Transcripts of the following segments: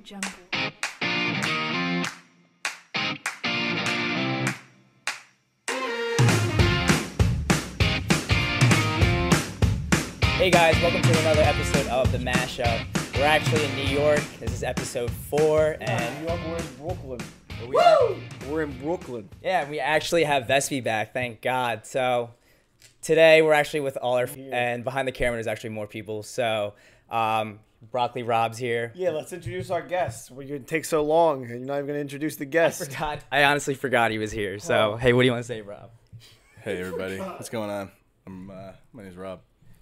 Jungle. Hey guys, welcome to another episode of The Mashup. We're actually in New York. This is episode 4, and New York, we're in Brooklyn. We're in Brooklyn. Yeah, we actually have Vespi back, thank God. So today we're actually with all our and behind the camera there's actually more people. So Broccoli Rob's here. Yeah, let's introduce our guests. We're gonna take so long, and you're not even gonna introduce the guest. I honestly forgot he was here. So hey, what do you want to say, Rob? Hey everybody, what's going on? My name's Rob.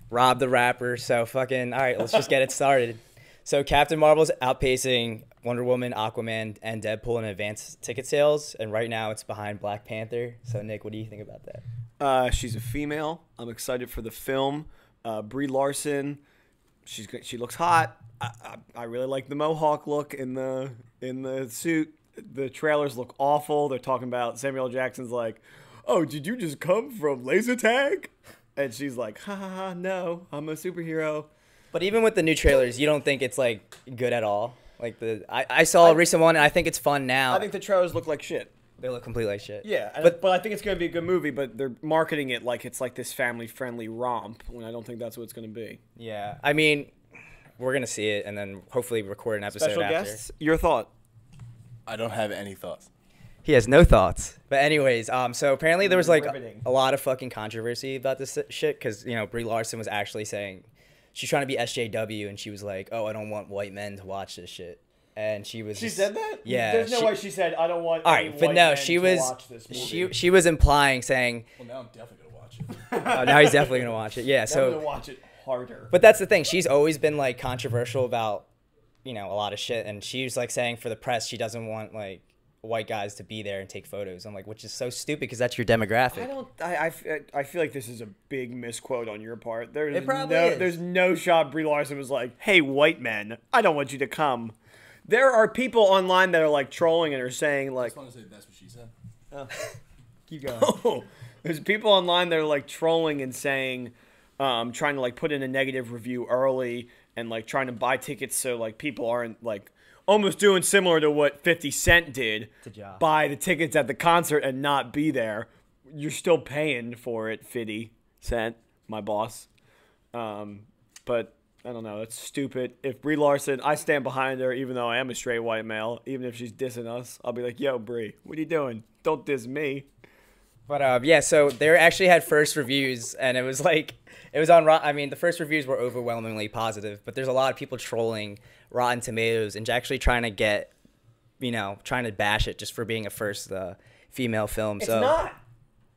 Rob the rapper. So fucking all right, let's just get it started. So Captain Marvel's outpacing Wonder Woman, Aquaman, and Deadpool in advanced ticket sales, and right now it's behind Black Panther. So Nick, what do you think about that? She's a female. I'm excited for the film. Brie Larson, she looks hot. I really like the mohawk look in the suit. The trailers look awful. They're talking about Samuel L. Jackson's like, "Oh, did you just come from laser tag?" And she's like, "Ha ha ha, no, I'm a superhero." But even with the new trailers, you don't think it's like good at all? Like I saw a recent one and I think it's fun now. I think the trailers look like shit. They look completely like shit. Yeah, but I think it's going to be a good movie, but they're marketing it like it's like this family-friendly romp, when I don't think that's what it's going to be. Yeah. I mean, we're going to see it and then hopefully record an episode Special after. guests, your thought? I don't have any thoughts. He has no thoughts. But anyways, so apparently there was like Riveting. a lot of fucking controversy about this shit because, you know, Brie Larson was actually saying she's trying to be SJW and she was like, "Oh, I don't want white men to watch this shit." And she was. She said that? Yeah. There's no way she said, "I don't want." All any right, but white no, men she to was. watch this movie." She was implying saying. Well, now I'm definitely gonna watch it. Oh, now he's definitely gonna watch it. Yeah. I'm So. gonna watch it harder. But that's the thing. She's always been like controversial about, you know, a lot of shit, and she's like saying for the press she doesn't want like white guys to be there and take photos. I'm like, which is so stupid because that's your demographic. I feel like this is a big misquote on your part. It probably is. There's no shot Brie Larson was like, "Hey, white men, I don't want you to come." There are people online that are like trolling and are saying like, I just want to say that's what she said. Keep going. "Oh," there's people online that are like trolling and saying, trying to like put in a negative review early and like trying to buy tickets so like people aren't like almost doing similar to what 50 Cent did, buy the tickets at the concert and not be there. You're still paying for it, 50 Cent, my boss. But I don't know. That's stupid. If Brie Larson, I stand behind her, even though I am a straight white male. Even if she's dissing us, I'll be like, "Yo, Brie, what are you doing? Don't diss me." But yeah, so they actually had first reviews, and it was like it was on. I mean, the first reviews were overwhelmingly positive, but there's a lot of people trolling Rotten Tomatoes and actually trying to get, you know, trying to bash it just for being a first female film. It's so not.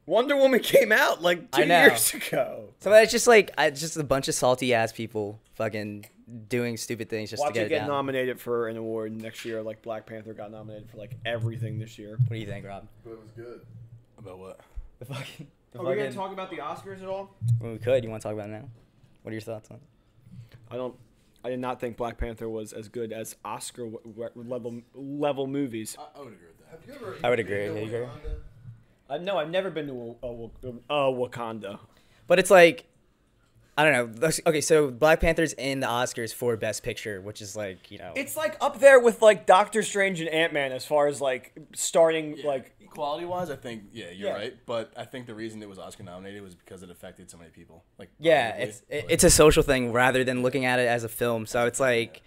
Wonder Woman came out like 2 years ago. So it's just like just a bunch of salty ass people fucking doing stupid things just Watch to it get it get down. nominated for an award next year. Like Black Panther got nominated for like everything this year. What do you think, Rob? It was good. About what? The fucking. Are we gonna talk about the Oscars at all? Well, we could. You want to talk about it now? What are your thoughts on it? I did not think Black Panther was as good as Oscar level movies. I would agree with that. Have you ever? I would agree. Yeah, you agree? No, I've never been to a Wakanda. But it's like, I don't know. Okay, so Black Panther's in the Oscars for Best Picture, which is like, you know. It's like up there with like Doctor Strange and Ant-Man as far as like starting like. Quality wise, I think you're Yeah. right. But I think the reason it was Oscar nominated was because it affected so many people. Like Yeah, positively, it's a social thing rather than looking at it as a film. So it's like,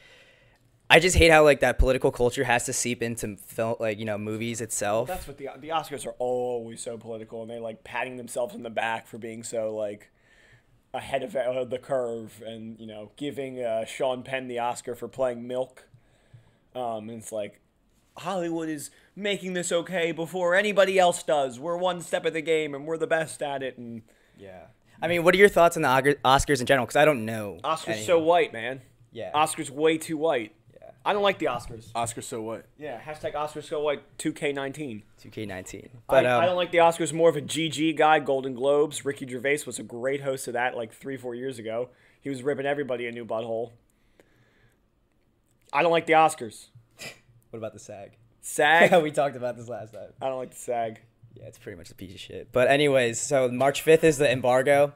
I just hate how like that political culture has to seep into film, like, you know, movies itself. That's what the Oscars are always so political, and they like patting themselves in the back for being so like ahead of the curve, and you know, giving Sean Penn the Oscar for playing Milk. And it's like Hollywood is making this okay before anybody else does. We're one step at the game, and we're the best at it. And Yeah. I mean, what are your thoughts on the Oscars in general? Because I don't know. Oscars anything. so white, man. Yeah. Oscars way too white. Yeah. I don't like the Oscars. Oscar so what? Yeah, hashtag Oscars so white 2K19. 2K19. But I don't like the Oscars. More of a GG guy. Golden Globes. Ricky Gervais was a great host of that like 3-4 years ago. He was ripping everybody a new butthole. I don't like the Oscars. what about the SAG? SAG? We talked about this last time. I don't like the SAG. Yeah, it's pretty much a piece of shit. But anyways, so March 5th is the embargo.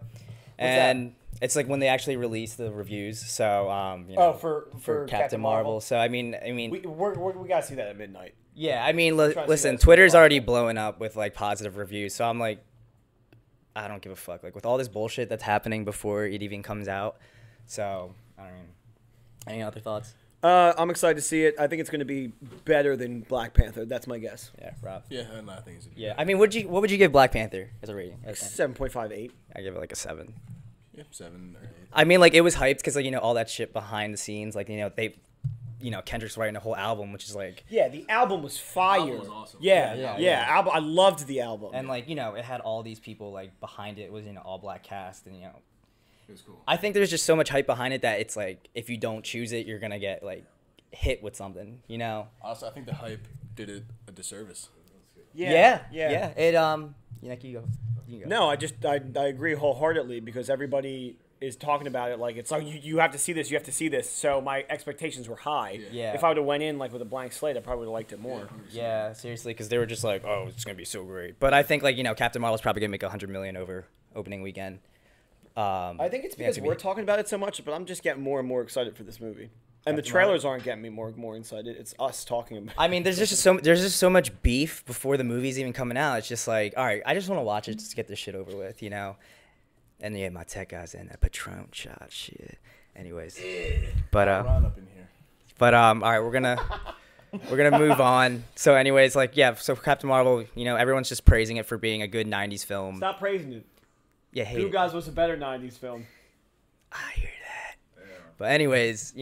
and it's like when they actually release the reviews. So you know, for Captain Marvel. So I mean, we gotta see that at midnight. yeah. I mean, trying to see listen, that Twitter's as already blowing up with like positive reviews. So I'm like, I don't give a fuck. Like with all this bullshit that's happening before it even comes out. So I don't mean, any other thoughts? I'm excited to see it. I think it's going to be better than Black Panther. That's my guess. Yeah, Rob. Yeah, and I think it's Yeah, I mean, what would you give Black Panther as a rating? 7.58. I give it like a 7. yeah, 7 or 8. I mean, like it was hyped because like you know all that shit behind the scenes, like Kendrick's writing a whole album, which is like Yeah, the album was fire. album was awesome. Yeah. Album. I loved the album. and like you know it had all these people like behind it. It was all black cast and It was cool. I think there's just so much hype behind it that it's like if you don't choose it, you're gonna get like hit with something, Also, I think the hype did it a disservice. Yeah. It you go. No, I agree wholeheartedly because everybody is talking about it like it's like you have to see this, you have to see this. So my expectations were high. Yeah. If I would have went in like with a blank slate, I probably would have liked it more. Yeah, seriously, because they were just like, oh, it's gonna be so great. But I think like Captain Marvel's probably gonna make $100 million over opening weekend. I think it's because we're talking about it so much, but I'm just getting more and more excited for this movie. And the Captain trailers aren't getting me more excited. It's us talking about it. I mean, there's just so much beef before the movie's even coming out. It's just like, all right, I just want to watch it just to get this shit over with, And yeah, my tech guy's in that Patron shot shit. Anyways, but Ron up in here. all right, we're gonna move on. So anyways, like yeah, so Captain Marvel, everyone's just praising it for being a good '90s film. Stop praising it. Yeah, hate Two it. Guys was a better '90s film. I hear that. But anyways,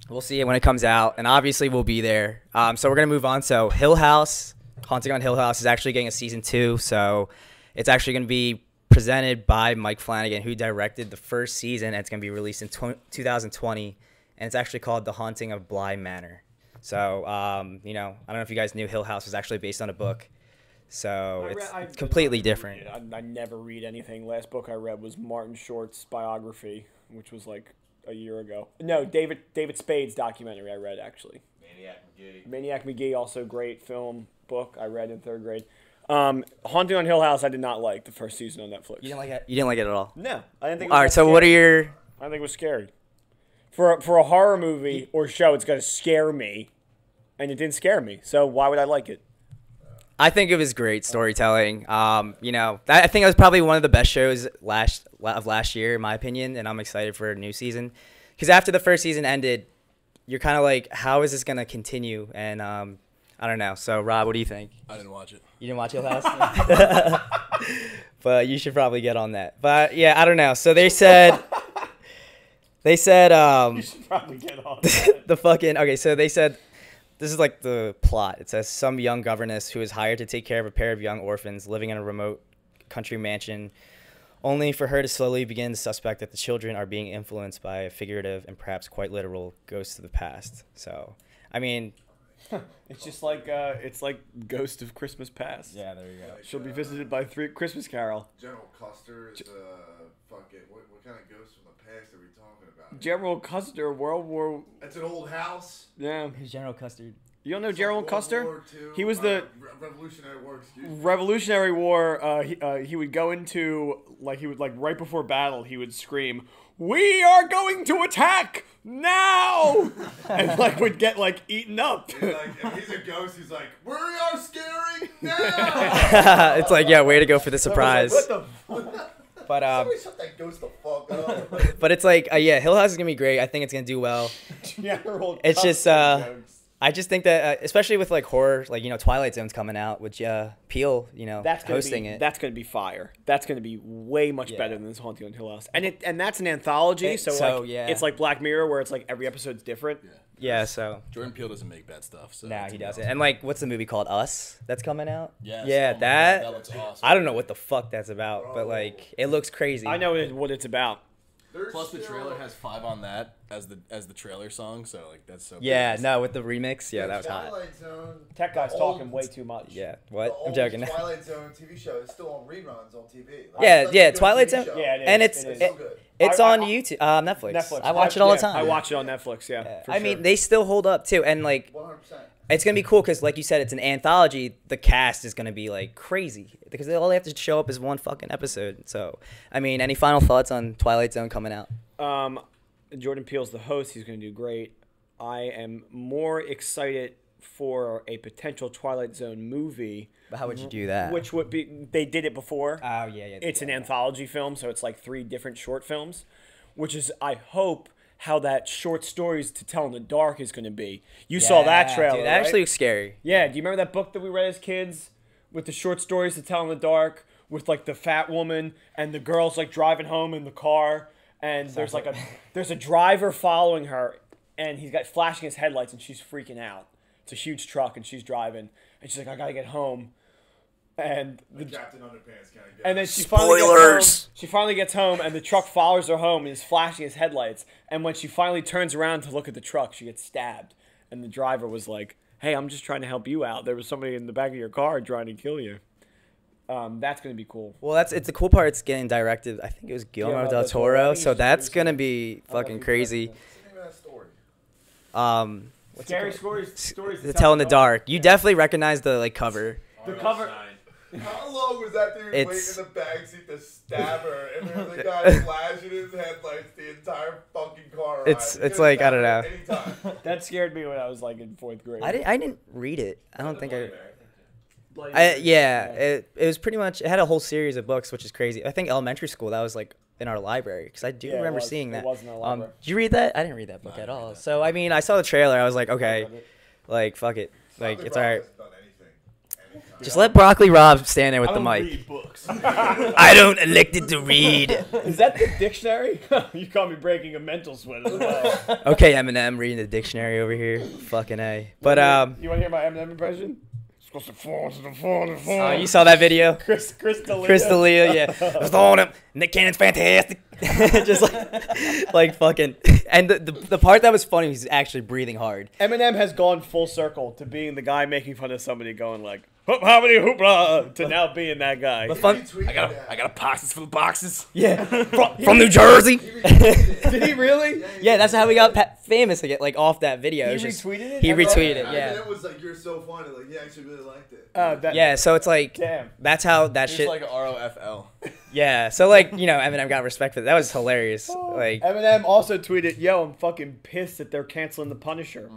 we'll see it when it comes out, and obviously we'll be there. So we're gonna move on. So Hill House, Haunting on Hill House is actually getting a season 2. So it's actually gonna be presented by Mike Flanagan, who directed the first season, and it's gonna be released in 2020, and it's actually called The Haunting of Bly Manor. So I don't know if you guys knew Hill House was actually based on a book. So it's completely different. I never read anything. Last book I read was Martin Short's biography, which was like a year ago. No, David Spade's documentary I read, actually. Maniac McGee, also great film, book I read in 3rd grade. Haunting on Hill House I did not like the first season on Netflix. You didn't like it? You didn't like it at all? No, I didn't think it was All right, so what are your... I think it was scary. For a horror movie or show, it's going to scare me, and it didn't scare me, so why would I like it? I think it was great storytelling. I think it was probably one of the best shows last year, in my opinion, and I'm excited for a new season. Because after the first season ended, you're kind of like, how is this going to continue? And I don't know. So, Rob, what do you think? I didn't watch it. You didn't watch Hill House? But you should probably get on that. But, yeah, I don't know. So they said... you should probably get on that. They said... This is like the plot. It says some young governess who is hired to take care of a pair of young orphans living in a remote country mansion, only for her to slowly begin to suspect that the children are being influenced by a figurative and perhaps quite literal ghost of the past. So, I mean... It's just like, it's like Ghost of Christmas Past. Yeah, there you go. She'll be visited by 3 Christmas Carol. General Custer is fucking... What kind of ghost from the past are we talking about? General Custer, World War... That's an old house? Yeah. Who's General Custard? You don't know General Custer? World War II, He was the... Revolutionary War, excuse me. Revolutionary War, he would go into, right before battle, he would scream, "We are going to attack now!" and, would get, eaten up. He's if he's a ghost, he's like, "We are scaring now!" It's like, yeah, way to go for the surprise. What the fuck? But Somebody shut that ghost the fuck up. but it's like, yeah, Hill House is gonna be great. I think it's gonna do well. General It's just, Custer jokes. I just think that, especially with horror, Twilight Zone's coming out, which Peele, hosting it. That's gonna be fire. That's gonna be way much better than this Haunting on Hill House. And that's an anthology, yeah. it's like Black Mirror, where it's every episode's different. Yeah, so. Jordan Peele doesn't make bad stuff. So Nah, he doesn't. And what's the movie called? Us? That's coming out? Yes. Yeah, Oh my God, that. that looks awesome. I don't know what the fuck that's about, but it looks crazy. I know what it's about. Plus, the trailer has 5 on that as the trailer song, so that's so. Yeah, badass. no, with the remix, yeah, that was hot. Twilight Zone. Tech guy's talking way too much. Yeah, The what? I'm old joking. Twilight Zone TV show is still on reruns on TV. Yeah, It's yeah, a good Twilight TV Zone. show. Yeah, it is. And It is. So good. it's I- on YouTube, Netflix. Netflix. I watch it all the time. I watch it on Netflix. Yeah. for I sure. mean, they still hold up too, and 100%. it's gonna be cool because, like you said, it's an anthology. The cast is gonna be like crazy because all they have to show up is one fucking episode. So, I mean, any final thoughts on Twilight Zone coming out? Jordan Peele's the host. He's going to do great. I am more excited for a potential Twilight Zone movie. But how would you do that? Which would be, they did it before. Oh, yeah. It's an anthology film, so it's like 3 different short films, which is, I hope, how that short stories to tell in the dark is going to be. You saw that trailer, dude, that right? actually looks scary. Yeah, do you remember that book that we read as kids with the short stories to tell in the dark with like the fat woman and the girls like driving home in the car and there's a driver following her and he's got flashing his headlights and she's freaking out. It's a huge truck and she's driving and she's like, I gotta get home. And the Captain Underpants kind of guy. and then she finally gets home and the truck follows her home and is flashing his headlights. And when she finally turns around to look at the truck, she gets stabbed. And the driver was like, hey, I'm just trying to help you out. There was somebody in the back of your car trying to kill you. That's going to be cool. Well, it's the cool part. It's getting directed. I think it was Guillermo del Toro. So that's going to be fucking crazy. What's the name of that story? Scary stories To Tell in the Dark. You definitely recognize the like cover. The cover. How long was that dude waiting in It's- the backseat to stab her? And there was a guy flashing his headlights the entire fucking car ride. It's like, I don't know. Anytime. That scared me when I was like in 4th grade. I didn't read it. I don't think it was pretty much, it had a whole series of books, which is crazy. I think elementary school, that was like in our library because I do Yeah, it remember was. seeing that. It was in our library. Did you read that? I didn't read that book at all. So I mean, I saw the trailer. I was like, okay, like fuck it, like it's alright. Just let Broccoli Rob stand there with the mic. Read books. I don't elected to read. Is that the dictionary? You caught me breaking a mental sweat as well. Okay, Eminem reading the dictionary over here. Fucking A. But You want to hear my Eminem impression? you saw that video? Chris D'Elia. Chris D'Elia, yeah. I was on him. Nick Cannon's fantastic. Just like fucking. And the part that was funny was he's actually breathing hard. Eminem has gone full circle to being the guy making fun of somebody going like, hoop hoppity hoopla, to now being that guy. The fun, I got a boxes full of boxes. yeah, from New Jersey. Did he really? Yeah, that's how we got famous again, like off that video. He It was just- retweeted it? He I thought- retweeted it, yeah. And it was like, you're so funny. Like, he actually really liked it. Yeah, so it's like, Damn. that's how that It's shit. like a ROFL. Yeah, so like, you know, Eminem got respect for that. That was hilarious. Like, Eminem also tweeted, yo, I'm fucking pissed that they're canceling The Punisher.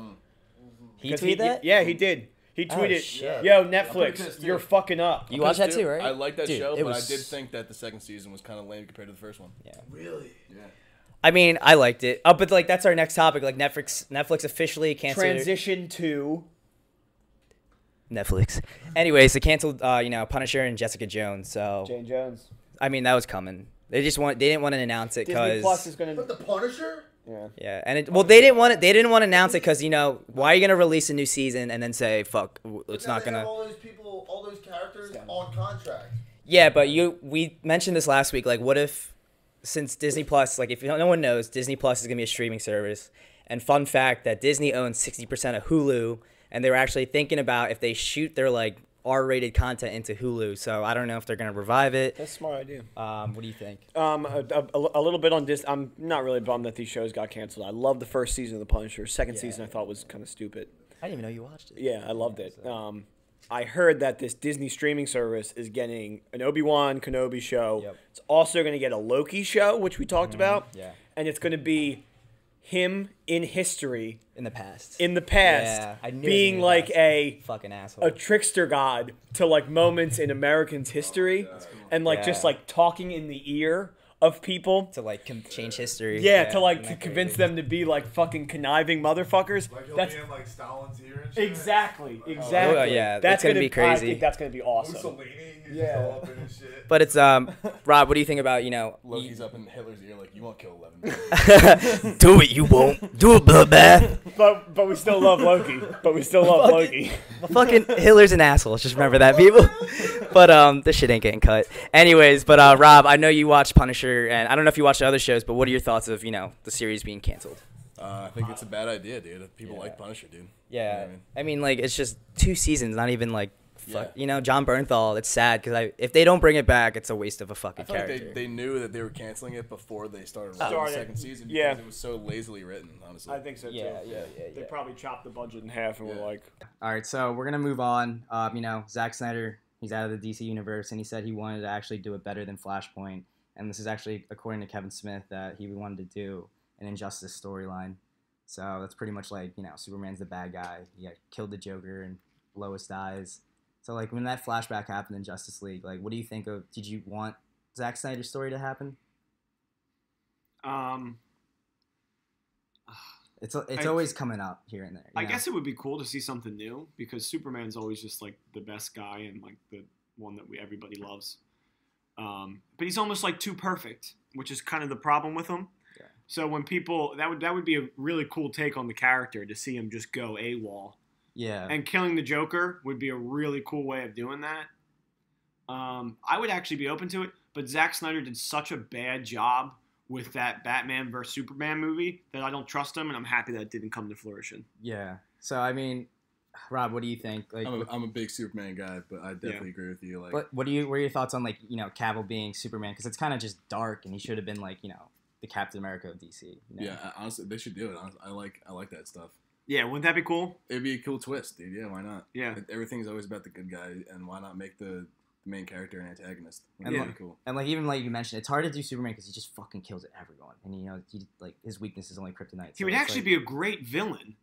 he 'Cause tweeted that? Yeah, he did. He Oh, tweeted, shit. yo, I'm pretty Netflix, pissed, you're too. fucking up. You watched that too, right? I like that Dude, show, it but I was- did think that the second season was kind of lame compared to the first one. Yeah. Really? Yeah. I mean, I liked it. Oh, but like that's our next topic. Like Netflix officially canceled. Transition to... Netflix. Anyways, they canceled, Punisher and Jessica Jones. So Jane Jones. I mean, that was coming. They didn't want to announce it Disney Plus because is going But to... the Punisher? Yeah. yeah, and they didn't want to announce it because why are you gonna release a new season and then say fuck, it's Now not they have gonna. all those people, all those characters on contract. Yeah, but we mentioned this last week. Like, what if, since Disney Plus, like if no one knows, Disney Plus is gonna be a streaming service, and fun fact that Disney owns 60% of Hulu, and they were actually thinking about if they shoot their like R-rated content into Hulu. So I don't know if they're gonna revive it. That's a smart idea. What do you think? A little bit on this. I'm not really bummed that these shows got canceled. I love the first season of The Punisher. Second season I thought was kind of stupid. I didn't even know you watched it. Yeah, I loved it. I heard that this Disney streaming service is getting an Obi-Wan Kenobi show. Yep. It's also going to get a Loki show, which we talked about. yeah. And it's going to be him in history, In the past. in the past, Yeah, I knew it was being in the like past. a Fucking asshole. a trickster god to like moments in Americans' history, and like just Yeah. like talking in the ear of people. to like change history. Yeah, to isn't like to that convince crazy? them to be like fucking conniving motherfuckers. Like, he'll That's be in, like, Stalin's ear and shit. exactly. Oh, yeah, That's it's gonna be I crazy. think that's gonna be awesome. Mussolini, he's Yeah. just all up in his shit. But it's Rob, what do you think about Loki's up in Hitler's ear like, you won't kill 11. do it, you won't do it, bloodbath. But we still love Loki. But we still love Loki. Fucking Hitler's an asshole. Just remember that, people. But this shit ain't getting cut. Anyways, but Rob, I know you watched Punisher, and I don't know if you watched the other shows, but what are your thoughts of the series being canceled? I think it's a bad idea, dude. People like Punisher, dude. Yeah, You know what I mean, like it's just 2 seasons, not even like fuck, John Bernthal. It's sad because if they don't bring it back, it's a waste of a fucking I feel character. like they knew that they were canceling it before they started writing the second season because it was so lazily written, honestly. I think so, too. Yeah. They probably chopped the budget in half and were like... All right, so we're going to move on. Zack Snyder, he's out of the DC universe, and he said he wanted to actually do it better than Flashpoint. And this is actually, according to Kevin Smith, that he wanted to do an Injustice storyline. So that's pretty much like, Superman's the bad guy. He killed the Joker and Lois dies. So, like, when that flashback happened in Justice League, like, what do you think of... Did you want Zack Snyder's story to happen? It's always coming up here and there. I guess it would be cool to see something new because Superman's always just, like, the best guy and, like, the one that everybody loves. But he's almost, like, too perfect, which is kind of the problem with him. Yeah. So when people... That would be a really cool take on the character to see him just go AWOL. Yeah. And killing the Joker would be a really cool way of doing that. I would actually be open to it, but Zack Snyder did such a bad job with that Batman vs. Superman movie that I don't trust him, and I'm happy that it didn't come to fruition. Yeah. So, I mean, Rob, what do you think? Like, I'm a big Superman guy, but I definitely agree with you. Like, but what are your thoughts on, like, Cavill being Superman? Because it's kind of just dark, and he should have been, like, the Captain America of DC. Yeah, honestly, they should do it. I like that stuff. Yeah, wouldn't that be cool? It'd be a cool twist, dude. Yeah, why not? Yeah. Everything's always about the good guy, and why not make the main character an antagonist? And that'd be cool. And, like, even like you mentioned, it's hard to do Superman because he just fucking kills everyone. And, he, like, his weakness is only kryptonite. He would actually be a great villain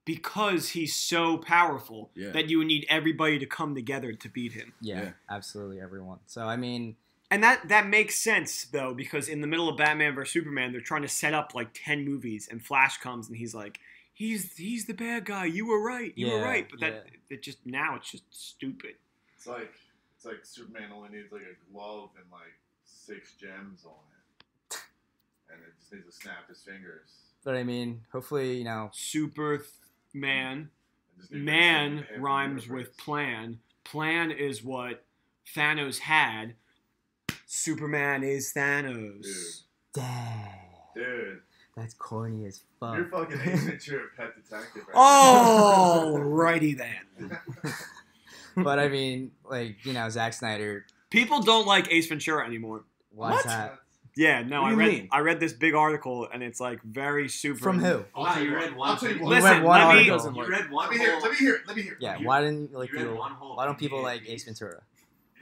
because he's so powerful that you would need everybody to come together to beat him. Yeah, absolutely everyone. So, I mean... And that makes sense, though, because in the middle of Batman vs. Superman, they're trying to set up, like, 10 movies, and Flash comes, and he's like... He's the bad guy. You were right. You were right. But it's just stupid. It's like Superman only needs like a glove and like 6 gems on it, and it just needs to snap his fingers. But I mean, hopefully, Superman. Man rhymes with plan. Plan is what Thanos had. Superman is Thanos. Dang. Dude. That's corny as fuck. You're fucking Ace Ventura, Pet Detective. Right Alrighty then. But I mean, like, Zack Snyder. People don't like Ace Ventura anymore. Why is that? Yeah, no, I read this big article and it's like very super. From who? Wow, you read one. I'll tell you what. Listen, You read one. Let me hear. Yeah, why didn't why don't people like Ace Ventura?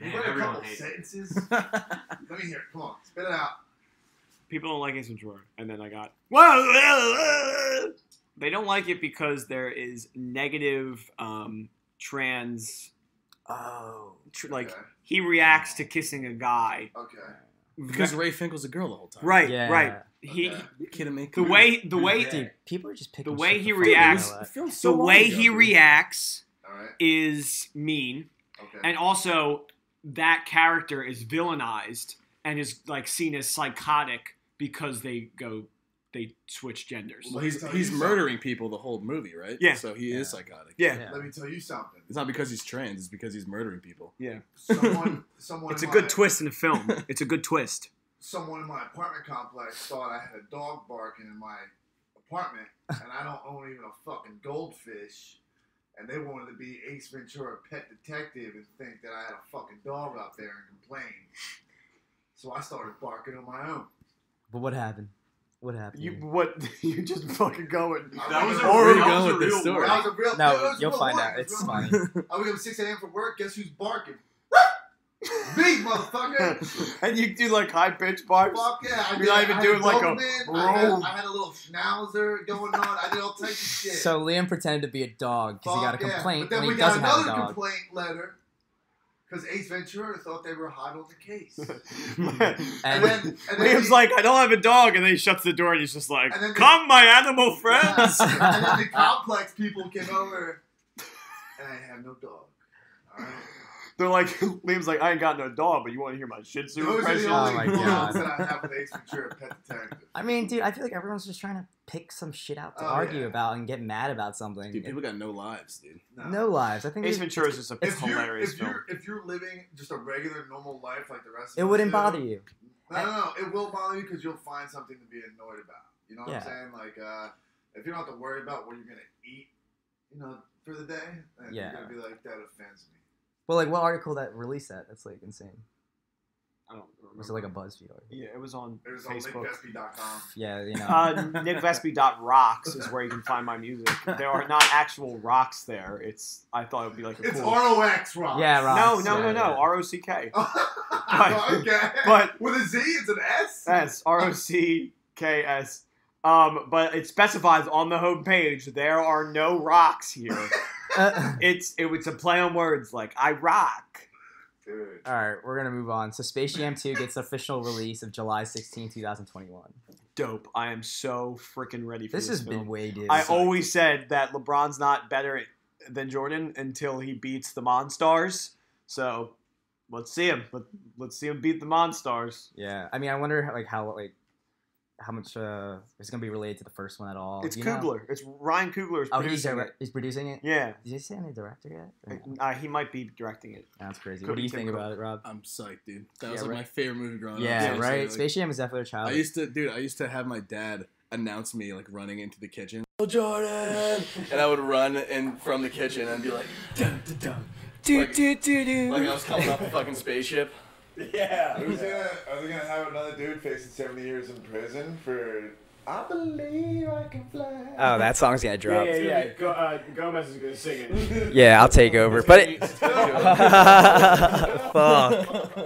You read a couple sentences. Let me hear it. Come on, spit it out. People don't like Ace Ventura, and then I got whoa. They don't like it because there is negative trans. He reacts to kissing a guy. Okay. Because Ray Finkel's a girl the whole time. Right. Yeah. Right. You kidding me? The way Dude, people are just picking. the way shit he the reacts, fuck out of that. the way he reacts Alright. is mean, Okay. and also that character is villainized and is like seen as psychotic because they switch genders. Well, he's murdering people the whole movie, right? Yeah. So he is psychotic. Yeah. Let me tell you something. It's not because he's trans. It's because he's murdering people. Yeah. Someone. It's a good twist in the film. It's a good twist. Someone in my apartment complex thought I had a dog barking in my apartment, and I don't own even a fucking goldfish. And they wanted to be Ace Ventura, Pet Detective, and think that I had a fucking dog out there and complain. So I started barking on my own. But what happened? What happened? You just fucking going. That was a real story. That was a real. No, you'll find out. It's funny. I wake up at 6 a.m. for work. Guess who's barking? Me, motherfucker. And you do like high pitched barks. Fuck yeah! You're not even doing like a. I had a little schnauzer going on. I did all types of shit. So Liam pretended to be a dog because he got a complaint, but then and we he got doesn't have a another dog. complaint letter because Ace Ventura thought they were hot on the case. And then Liam's like, I don't have a dog, and then he shuts the door and he's just like, And then come, my animal friends. and then the complex people came over, and I had no dog. All right. They're like, Liam's like, I ain't got no dog, but you want to hear my Shih Tzu Those are impression? the only my quotes God. that I have with Ace Ventura, Pet Detective. I mean, dude, I feel like everyone's just trying to pick some shit out to Oh, argue yeah. about and get mad about something. Dude, people got no lives, dude. No lives. I think Ace Ventura is just a hilarious film. If you're living just a regular, normal life like the rest of us it wouldn't do, bother you. No. It will bother you because you'll find something to be annoyed about. You know what Yeah. I'm saying? Like, if you don't have to worry about what you're going to eat, for the day, then Yeah. you're going to be like, that offends me. Well, like what article that released that? That's like insane. I don't remember. Was it like a BuzzFeed article? Yeah, it was on Facebook. NickVespi.com. Yeah, you know. NickVespi.rocks is where you can find my music. There are not actual rocks there. I thought it would be like a It's cool... ROX Rocks. Yeah, Rocks. No. Yeah. R-O-C-K. Okay. but- with a Z, it's an S? S. R-O-C-K-S. But it specifies on the homepage there are no rocks here. It's a play on words like I rock. Dude. All right, we're gonna move on. So Space Jam 2 gets official release of July 16, 2021. Dope. I am so freaking ready for this. This has film. been way due. I always said that LeBron's not better than Jordan until he beats the Monstars. So let's see him. Let's see him beat the Monstars. Yeah, I mean, I wonder how much is gonna be related to the first one at all. It's you know? Kugler. It's Ryan Coogler is producing it. He's producing it. Yeah. Did he say any director yet? Or no? He might be directing it. That's crazy. Could What do be you Tim think Cook. about it, Rob? I'm psyched, dude. That was Yeah, like right? my favorite movie growing up. Yeah, Seriously, right. like, Space Jam is definitely a child. I used to have my dad announce me like running into the kitchen. Oh, Jordan! And I would run in from the kitchen and be like, dun, dun, dun. Like I was coming off a fucking spaceship. Yeah. Are they gonna have another dude facing 70 years in prison for I believe I can fly? Oh, that song's gonna drop. Yeah. Gomez is gonna sing it. Yeah, I'll take over. But fuck.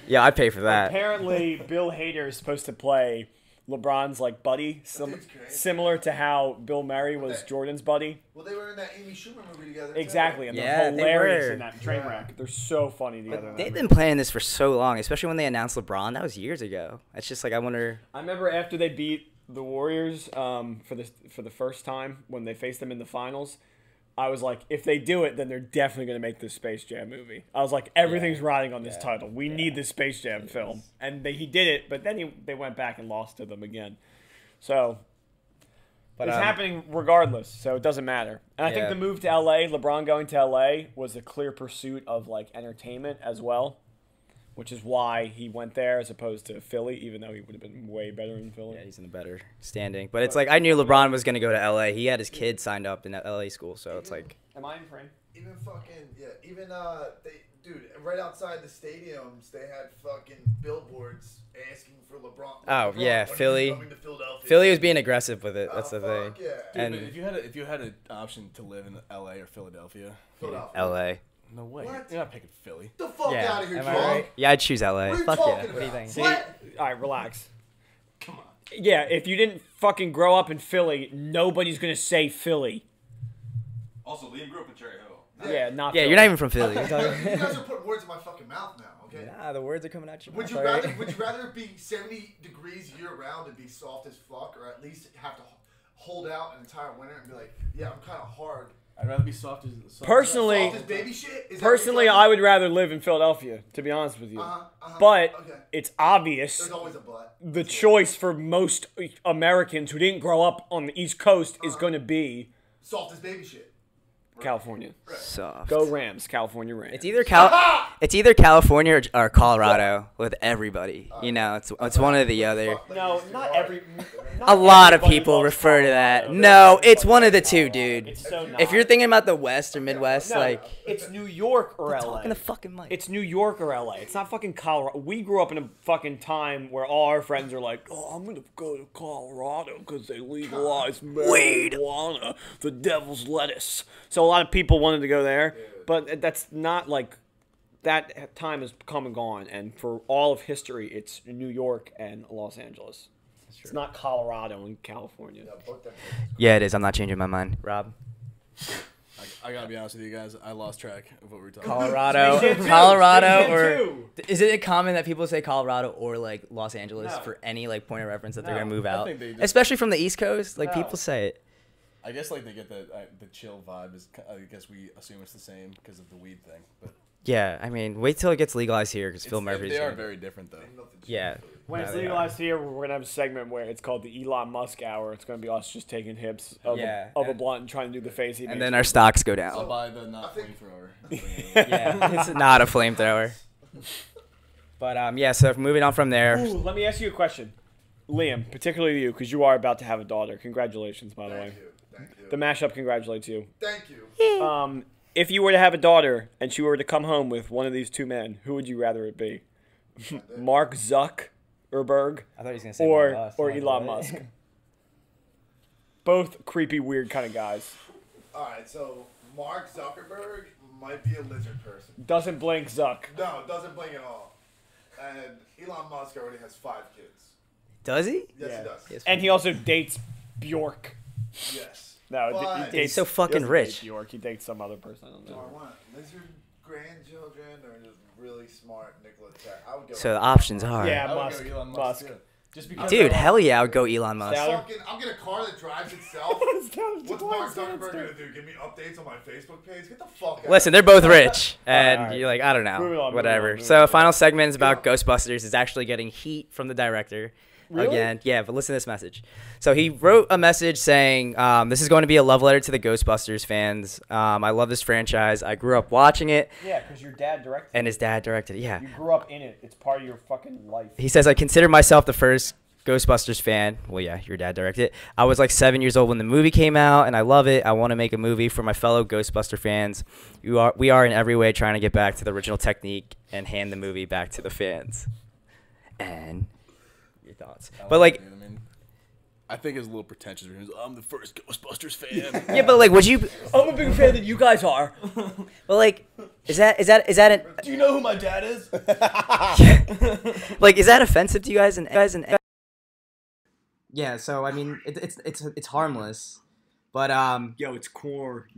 Yeah, I'd pay for that. Apparently, Bill Hader is supposed to play LeBron's like buddy, similar to how Bill Murray was Jordan's buddy. Well, they were in that Amy Schumer movie together. Exactly, and Yeah, they're they hilarious were. in that train wreck. They're so funny together. in that They've movie. been planning this for so long, especially when they announced LeBron. That was years ago. It's just like I wonder. I remember after they beat the Warriors for the first time when they faced them in the finals. I was like, if they do it, then they're definitely going to make this Space Jam movie. I was like, everything's riding on this title. We need this Space Jam film. And he did it, but then they went back and lost to them again. So, but it's happening regardless, so it doesn't matter. And I think the move to L.A., LeBron going to L.A., was a clear pursuit of, like, entertainment as well, which is why he went there as opposed to Philly, even though he would have been way better in Philly. Yeah, he's in a better standing. But it's like I knew LeBron was going to go to L.A. He had his kid signed up in that L.A. school, so it's like. Am I in frame? Even right outside the stadiums, they had fucking billboards asking for LeBron. Oh, yeah, when Philly. he was coming to Philadelphia. Philly was being aggressive with it. That's the fuck thing. Yeah. And Dude, if you had an option to live in LA or Philadelphia, Philadelphia. L.A. no way. What? You're not picking Philly. Get the fuck Yeah, out of here, am John. I right? Yeah, I'd choose L.A. What are you Fuck yeah. talking What do you about? think? See, What? all right, relax. Come on. Yeah, if you didn't fucking grow up in Philly, nobody's going to say Philly. Also, Liam grew up in Cherry Hill. Yeah, not Yeah, Philly. you're not even from Philly. You guys are putting words in my fucking mouth now, okay? Nah, the words are coming out your Would you mouth, rather it be 70 degrees year round and be soft as fuck, or at least have to hold out an entire winter and be like, yeah, I'm kind of hard. I'd rather be soft as Personally, Soft as baby shit? Is that what you're personally, talking I would rather live in Philadelphia, to be honest with you. about? But Okay. it's obvious There's always a but. the choice for most Americans who didn't grow up on the East Coast is going to be Soft as baby shit. California. Soft. Go Rams, California Rams. It's either California or Colorado with everybody. You know, it's one or the other. No, not every. A lot of people refer to that. No, it's one of the two, dude. It's so not. If you're thinking about the West or Midwest, No, like it's New York or LA. talking to fucking Mike. It's New York or LA. It's not fucking Colorado. We grew up in a fucking time where all our friends are like, "Oh, I'm gonna go to Colorado because they legalized marijuana, the devil's lettuce." So a lot of people wanted to go there, but that's not like that time has come and gone. And for all of history, it's New York and Los Angeles. It's not Colorado and California. Yeah, it is. I'm not changing my mind, Rob. I gotta be honest with you guys. I lost track of what we were talking Colorado, Space Jam 2. Colorado, Space Jam or 2. is it common that people say Colorado or like Los Angeles No. for any like point of reference that they're No, gonna move I out, think they just- especially from the East Coast? Like No. people say it. I guess like they get the chill vibe. I guess we assume it's the same because of the weed thing. But Yeah, I mean, wait till it gets legalized here because Phil Murphy's. they are gonna- very different though. Yeah. When No, it's they are. legalized here, we're going to have a segment where it's called the Elon Musk Hour. It's going to be us just taking hips of, Yeah, a and- blunt and trying to do the face. And then our stocks go down. I'll buy the not flamethrower. Yeah, it's not a flamethrower. But yeah, so moving on from there. Ooh, let me ask you a question. Liam, particularly you, because you are about to have a daughter. Congratulations, by the way. Thank you. The mashup congratulates you. Thank you. if you were to have a daughter and she were to come home with one of these two men, who would you rather it be? Mark Zuckerberg I thought he was gonna say one of us. or I'm like, Elon what? Musk? Both creepy, weird kind of guys. All right, so Mark Zuckerberg might be a lizard person. Doesn't blink, Zuck. No, doesn't blink at all. And Elon Musk already has 5 kids. Does he? Yes, Yeah. he does. Yes. And he also dates Bjork. Yes. No, But- he He's dates, so he fucking doesn't rich. date Bjork. He dates some other person. I don't Do I know. want lizard grandchildren or just really smart Nikola Tesla? I would go. So the options are. Yeah, I would Musk. go Elon Musk. Musk. Too. Just because Dude, hell yeah, I would go Elon Musk. Stauder. I'll get a car that drives itself. What's Mark Zuckerberg gonna do? Give me updates on my Facebook page? Get the fuck out. Listen, they're both rich, and All right. you're like, I don't know, Moving on, whatever. moving on. So final segment is about Ghostbusters. It's actually getting heat from the director. Really? Again, yeah, but listen to this message. So he wrote a message saying, this is going to be a love letter to the Ghostbusters fans. I love this franchise. I grew up watching it, Yeah, because your dad directed and his dad directed it. Yeah. You grew up in it. It's part of your fucking life. He says, I consider myself the first Ghostbusters fan. Well, yeah, your dad directed it. I was like 7 years old when the movie came out, and I love it. I want to make a movie for my fellow Ghostbuster fans. We are in every way trying to get back to the original technique and hand the movie back to the fans. And your thoughts. But like, I mean, I think it's a little pretentious. I'm the first Ghostbusters fan. yeah, but like, would you? I'm a bigger fan than you guys are. But like, is that an, Do you know who my dad is? like, is that offensive to you guys? And yeah, so I mean, it's harmless, but Yo, it's core.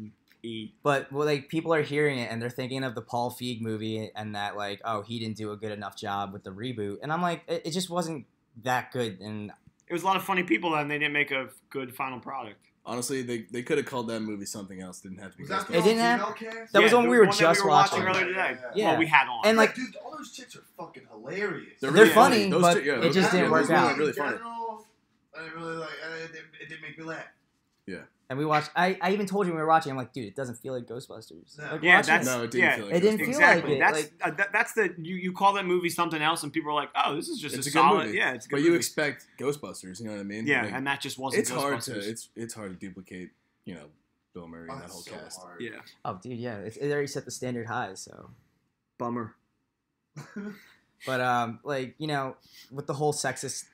But well, like people are hearing it and they're thinking of the Paul Feig movie and that like, oh, he didn't do a good enough job with the reboot, and I'm like, it just wasn't that good. And It was a lot of funny people, and they didn't make a good final product. Honestly, they could have called that movie something else. Didn't have to be. Was that Ghostbusters. the It didn't have- all-female cast? that was Yeah, when the we were one that just watching. earlier today. Yeah. Well, we had on. And, like- dude, all those chicks are fucking hilarious. They're funny, Those but two- yeah, it those- just didn't yeah, work those were out. really In funny. general, I really like. It didn't make me laugh. And we watched. I even told you when we were watching. I'm like, dude, it doesn't feel like Ghostbusters. No. Like, Yeah, watching that's it. No, it didn't yeah, feel like It didn't feel exactly. like it. That's the you call that movie something else, and people are like, oh, this is just It's a a good solid. movie. Yeah, it's a good. But you movie. expect Ghostbusters, you know what I mean? Yeah, Like, and that just wasn't. it's hard to Ghostbusters. it's hard to duplicate, you know, Bill Murray and that whole so cast. hard. Yeah, Oh, dude, yeah, it already set the standard high. So, bummer. but like you know, with the whole sexist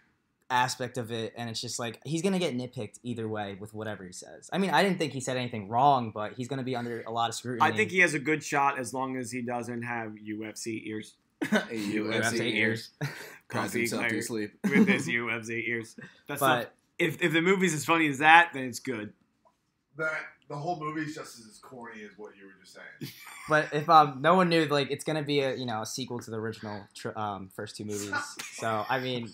aspect of it, and it's just like he's gonna get nitpicked either way with whatever he says. I mean, I didn't think he said anything wrong, but he's gonna be under a lot of scrutiny. I think he has a good shot as long as he doesn't have UFC ears. UFC ears. Cries Coffee himself to Claire sleep. with his UFC ears. That's not, But if the movie's as funny as that, then it's good. That the whole movie's just as corny as what you were just saying. but if no one knew, like it's gonna be a sequel to the original first two movies. So I mean,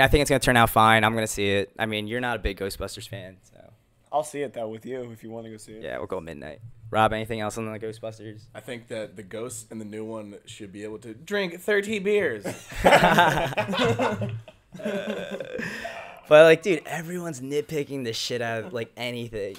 I think it's gonna turn out fine. I'm gonna see it. I mean, you're not a big Ghostbusters fan, so I'll see it though with you if you want to go see it. yeah, we'll go midnight. Rob, anything else on the Ghostbusters? I think that the ghosts in the new one should be able to drink 30 beers. But like, dude, everyone's nitpicking the shit out of like anything.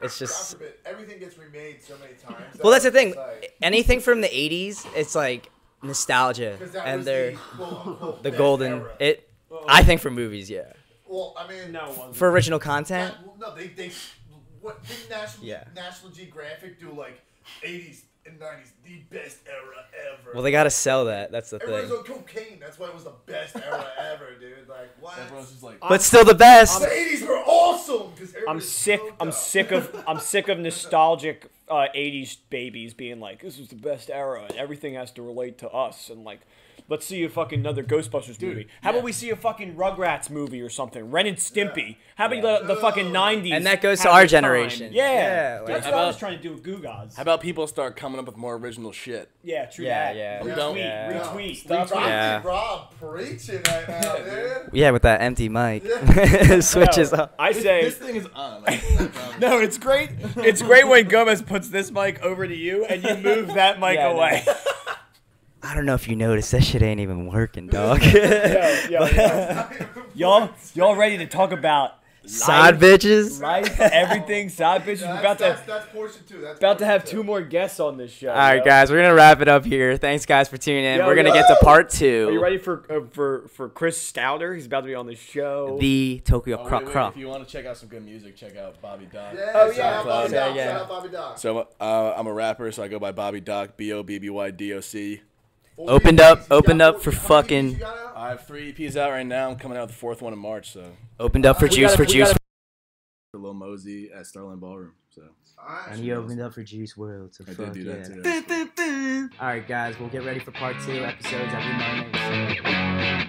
It's God just forbid, everything gets remade so many times. well, that's the thing. It's like- Anything from the '80s, it's like nostalgia, 'cause that and was they're quote-unquote the best golden. era. It, I think for movies, yeah. Well, I mean, No, it wasn't. For original content, No, they what did Yeah. National Geographic do like 80s and 90s the best era ever? well, they gotta sell that. That's the Everyone's thing. on cocaine. That's why it was the best era ever, dude. Like what? Everyone's just like, But still the best. The 80s were awesome. 'Cause I'm everybody's sick. so I'm dumb. sick of nostalgic 80s babies being like, this was the best era, and everything has to relate to us. And like, let's see a fucking another Ghostbusters movie. How about we see a fucking Rugrats movie or something? Ren and Stimpy. How about the fucking 90s? And that goes to have our the time? generation. Yeah, Yeah, like- that's How what I about- was trying to do with Goo Gods. how about people start coming up with more original shit? Yeah, true Yeah, that. yeah. Retweet, Yeah. retweet, Stop. retweet. Yeah. Rob preaching right now, dude. Yeah, with that empty mic, switches No, up. I say This thing is on. Like, it's not problem. no. It's great. It's great when Gomez puts this mic over to you and you move that mic Yeah, away. I don't know if you noticed, that shit ain't even working, dog. Yo, y'all ready to talk about Side bitches. Life, everything, side bitches. We're That's portion 2. That's about to portion have two. 2 more guests on this show. All right, guys, we're gonna wrap it up here. Thanks, guys, for tuning in. Yo, we're gonna yo. get to part 2. Are you ready for Chris Stauder? He's about to be on the show. The Tokyo Oh, Croc wait, Croc. if you want to check out some good music, check out Bobby Doc. Yeah, Oh, shout yeah. out Bobby Yeah, Doc. yeah. Shout out Bobby Doc. So I'm a rapper, so I go by Bobby Doc, BOBBYDOC. Opened up for fucking. I have 3 EPs out right now. I'm coming out with the 4th one in March, so Opened up for We Juice gotta- for Lil Mosey at Starland Ballroom. So And he opened up for Juice WRLD. So I fuck did do that yeah. today. All right, guys, we'll get ready for part 2 episodes every Monday.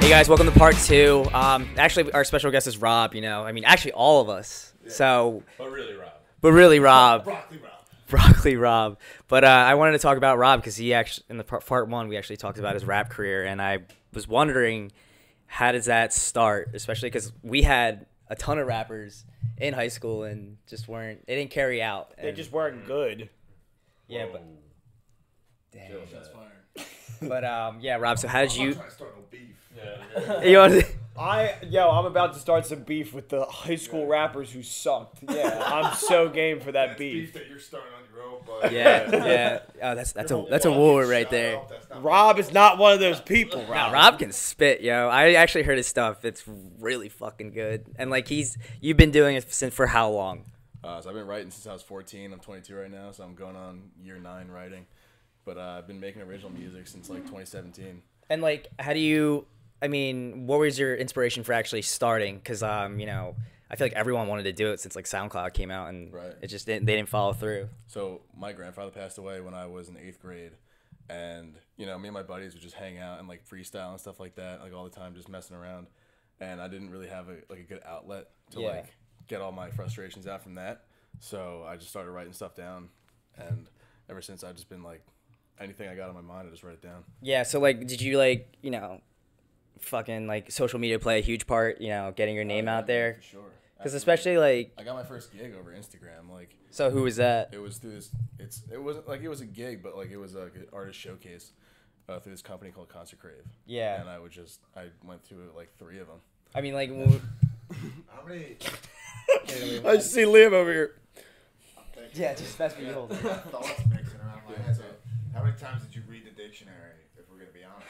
Hey guys, welcome to part 2. Actually, our special guest is Rob. Actually, all of us. So, But really, Rob. Broccoli Rob. But I wanted to talk about Rob because he actually, in the part 1, we actually talked about his rap career, and I was wondering, how does that start? Especially because we had a ton of rappers in high school and they didn't carry out. They And- just weren't good. yeah, but damn. That's fire. But yeah, Rob. So how did I'm you? not trying to start no beef. Yeah. You want to- I'm about to start some beef with the high school rappers who sucked. Yeah, I'm so game for that That's beef. that you're starting on your own, but yeah. Oh, that's a war right there. Rob is not one of those people. Nah, Rob can spit, yo. I actually heard his stuff. It's really fucking good. And like you've been doing it since for how long? So I've been writing since I was 14. I'm 22 right now, so I'm going on year 9 writing. But I've been making original music since like 2017. And like, how do you? I mean, what was your inspiration for actually starting? Because I feel like everyone wanted to do it since like SoundCloud came out, and Right. it just they didn't follow through. So my grandfather passed away when I was in 8th grade, and me and my buddies would just hang out and like freestyle and stuff like that, like all the time, just messing around. And I didn't really have a good outlet to Yeah. like get all my frustrations out from that. So I just started writing stuff down, and ever since I've just been like, anything I got on my mind, I just write it down. Yeah. So like, did you like fucking like social media play a huge part? Getting your name out there. For sure. Because Absolutely. especially like, I got my first gig over Instagram. Like so who was that? it was through this. It wasn't like it was a gig, but like it was like an artist showcase through this company called Concert Crave. Yeah. And I went through like 3 of them. I mean, like, How many? I just see Liam over here. yeah, just that's what you hold. Thoughts mixing around my head. So, how many times did you read the dictionary? If we're gonna be honest.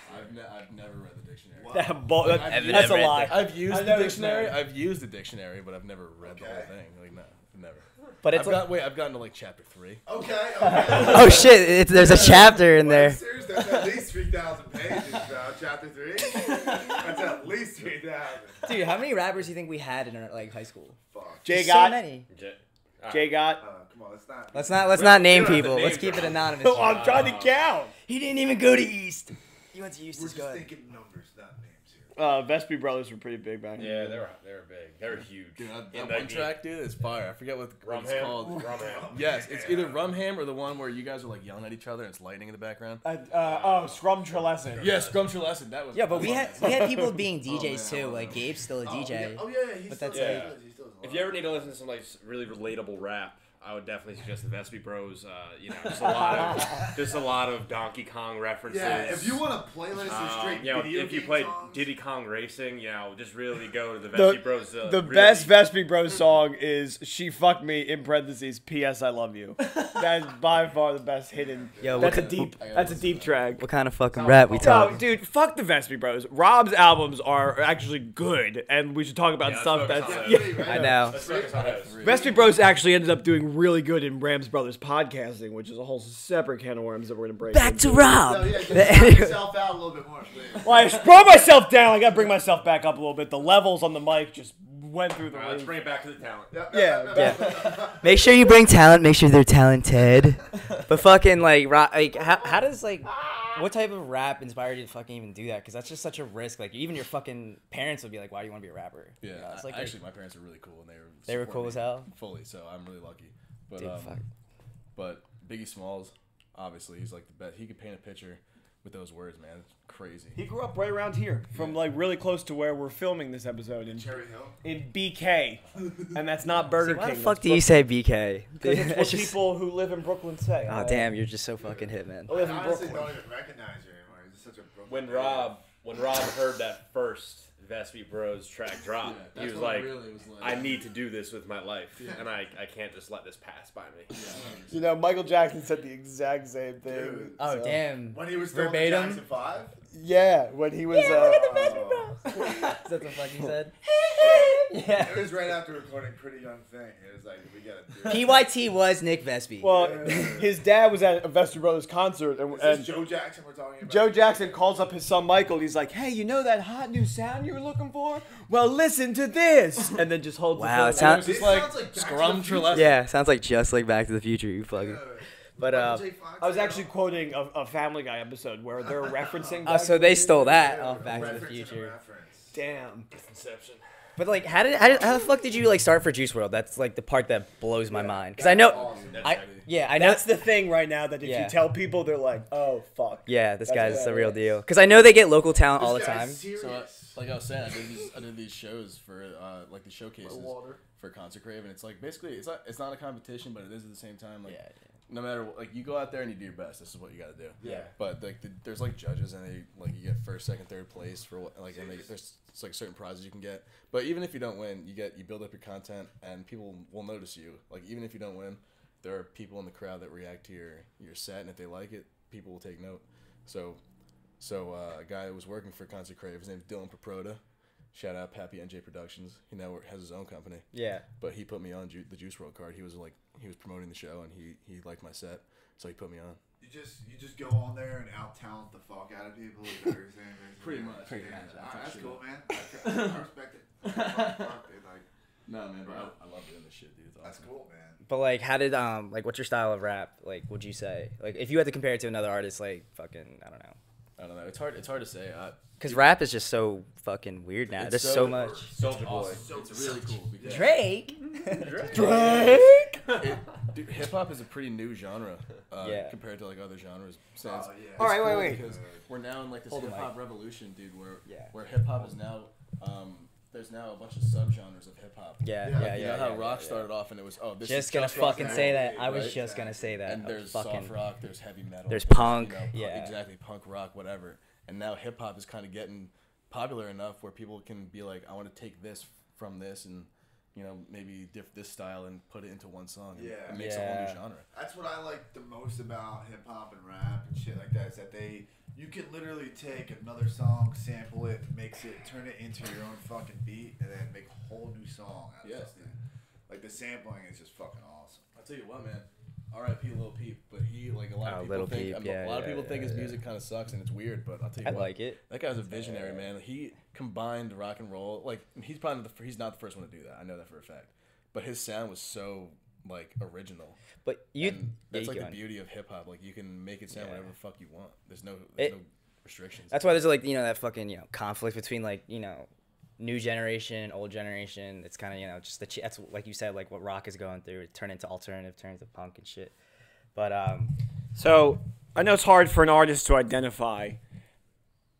I've never read the dictionary. Wow. That's a lie. I've used I the know it's dictionary. not. I've used the dictionary, but I've never read the whole Okay. thing. Like no, never. But it's I've gotten to like chapter 3. Okay. oh shit! There's a chapter in there. Serious? That's at least 3,000 pages, bro. Chapter 3. That's at least 3,000. Dude, how many rappers do you think we had in our like high school? Fuck. Jay So got. many. Jay got. Come on, let's not. Let's not name don't have to people. name Let's keep it drop. anonymous. Oh, I'm trying to count. He didn't even go to East. He went to We're Eustis. just thinking numbers, not names here. Vespi Brothers were pretty big back then. Yeah, they were big. They were huge. Dude, In that the one track, dude, is fire. I forget what it's Rumham. called. Rumham. Yes, it's either Rumham or the one where you guys are like yelling at each other and it's lightning in the background. Scrum Trelesson. Yes, Scrumture Lesson. That was. Yeah, but we I had love that. people being DJs man, too. Like Gabe's still a DJ. Oh yeah, he's But still that's like- he still does a If lot. you ever need to listen to some like really relatable rap, I would definitely suggest the Vespi Bros. Just a lot of Donkey Kong references. Yeah, if you want a playlist of straight video if you game play songs, Diddy Kong Racing, just really go to the The- Vespi Bros. The best Vespi Bros song is "She Fucked Me" in parentheses. P.S. I love you. That is by far the best hidden. Yo, That's a what, deep. That's a deep track. what kind of fucking rap we No, talking? dude, fuck the Vespi Bros. Rob's albums are actually good, and we should talk about stuff let's that's. focus on Yeah. those. I know. Let's focus on those. Vespi Bros actually ended up doing really good in Rams Brothers podcasting, which is a whole separate can of worms that we're gonna break. Back to into. Rob. No, yeah, just knock yourself out a little bit more, please. Well, I brought myself down. I gotta bring myself back up a little bit. The levels on the mic just went through the All right, let's roof. bring it back to the talent. Yeah. Make sure you bring talent. Make sure they're talented. But fucking like, how does like, what type of rap inspired you to fucking even do that? Because that's just such a risk. Like even your fucking parents would be like, "Why do you want to be a rapper?" Yeah, It's like actually, my parents are really cool and they were support cool me as hell. fully, so I'm really lucky. But Dude, fuck. but Biggie Smalls, obviously, he's like the best. He could paint a picture with those words, man. It's crazy. He grew up right around here, from like really close to where we're filming this episode in Cherry Hill. in BK, and that's not Burger Why King. the fuck that's do you say BK? Because it's what That's just- people who live in Brooklyn say. Oh damn, you're just so fucking hit, man. I live I in honestly Brooklyn. don't even recognize you anymore. He's such a Brooklyn When Rob heard that first Vespi Bros track drop, Yeah, he that's was what like, really was like. I need to do this with my life, and I can't just let this pass by me. You know, Michael Jackson said the exact same thing. Dude. Oh so- damn. When he was still in Verbatim? Jackson 5? Yeah, when he was. Look at the Vespi Bros. Is that the fuck he said? Yeah. It was right after recording Pretty Young Thing. It was like, we gotta do it. PYT was Nick Vespi. Well, his dad was at a Vespi Brothers concert, and, Is this and Joe Jackson we're talking about? Joe Jackson calls up his son Michael. He's like, "Hey, you know that hot new sound you were looking for? Well, listen to this," and then just holds. Wow, the it phone. sounds- This Just like sounds like Back to the Scrum Future. Trellis. Yeah, sounds like just like Back to the Future, you fucking. But Michael J. Fox, I was you know? actually quoting a Family Guy episode where they're referencing. Oh, Back so to they the stole Future. that Yeah, off Back to the reference and a Future. reference. Damn. Inception. But like, how the fuck did you like start for Juice WRLD? That's like the part that blows my mind. Because I know, Awesome. I know. That's the thing right now that if Yeah. you tell people, they're like, "Oh fuck." Yeah, this That's guy's what the that real is. deal. Because I know they get local talent all the This guy's time. serious. So, like I was saying, I did these shows for like the showcases for Concert Crave, and it's like basically it's not a competition, but it is at the same time. Like no matter what, like you go out there and you do your best. This is what you got to do. Yeah. But like there's like judges, and they like you get first, second, third place for what like and there's it's like certain prizes you can get. But even if you don't win, you build up your content, and people will notice you. Like even if you don't win, there are people in the crowd that react to your set, and if they like it, people will take note. So a guy that was working for Concert Crave, his name's Dylan Paproda. Shout out Pappy NJ Productions. He now has his own company. Yeah. But he put me on the Juice WRLD card. He was promoting the show, and he liked my set, so he put me on. You just go on there and out talent the fuck out of people. Is that what you're saying? Pretty much. Pretty Yeah, much. that's That's shit. cool, man. I respect it. Fuck, dude, like, No man, bro, I love doing this shit, dude. It's awesome. that's cool, man. But like, how did like, what's your style of rap? Like, would you say like if you had to compare it to another artist, like fucking, I don't know. I don't know. It's hard to say. Because rap is just so fucking weird now. It's There's so much. Soulja Boy. Awesome. It's really cool because Drake. dude, hip hop is a pretty new genre Yeah. compared to like other genres. So Oh, it's, yeah. it's All right, cool wait. Because we're now in like this Hold the hip hop mic. revolution, dude. Yeah. Where hip hop is now. There's now a bunch of subgenres of hip hop. Yeah, Yeah, yeah, You yeah. know how yeah, rock yeah. started off and it was this Just is gonna just rock fucking and say roll, that. I was right? just gonna say that. And there's fucking. soft rock, there's heavy metal, There's punk, yeah. exactly, punk rock, whatever. And now hip hop is kind of getting popular enough where people can be like, I want to take this from this and maybe this style and put it into one song. And Yeah. it makes a whole Yeah. new genre. That's what I like the most about hip hop and rap and shit like that is that you can literally take another song, sample it, turn it into your own fucking beat, and then make a whole new song out of Yes, something. Like the sampling is just fucking awesome. I'll tell you what, man. R.I.P. Lil Peep, but he like a lot of people Lil think Peep, yeah, a lot of yeah, people think yeah, his yeah. music kind of sucks and it's weird, but I'll tell you I what, like it. that guy's a visionary, man. He combined rock and roll. Like he's not the first one to do that. I know that for a fact. But his sound was so like original. But you. And that's yeah, like you the go on. beauty of hip hop. Like you can make it sound Yeah. whatever the fuck you want. There's no It- no restrictions. That's why there's like that fucking conflict between like new generation, old generation. It's kind of just that's like you said, like what rock is going through. It turned into alternative, turned into punk and shit. But So I know it's hard for an artist to identify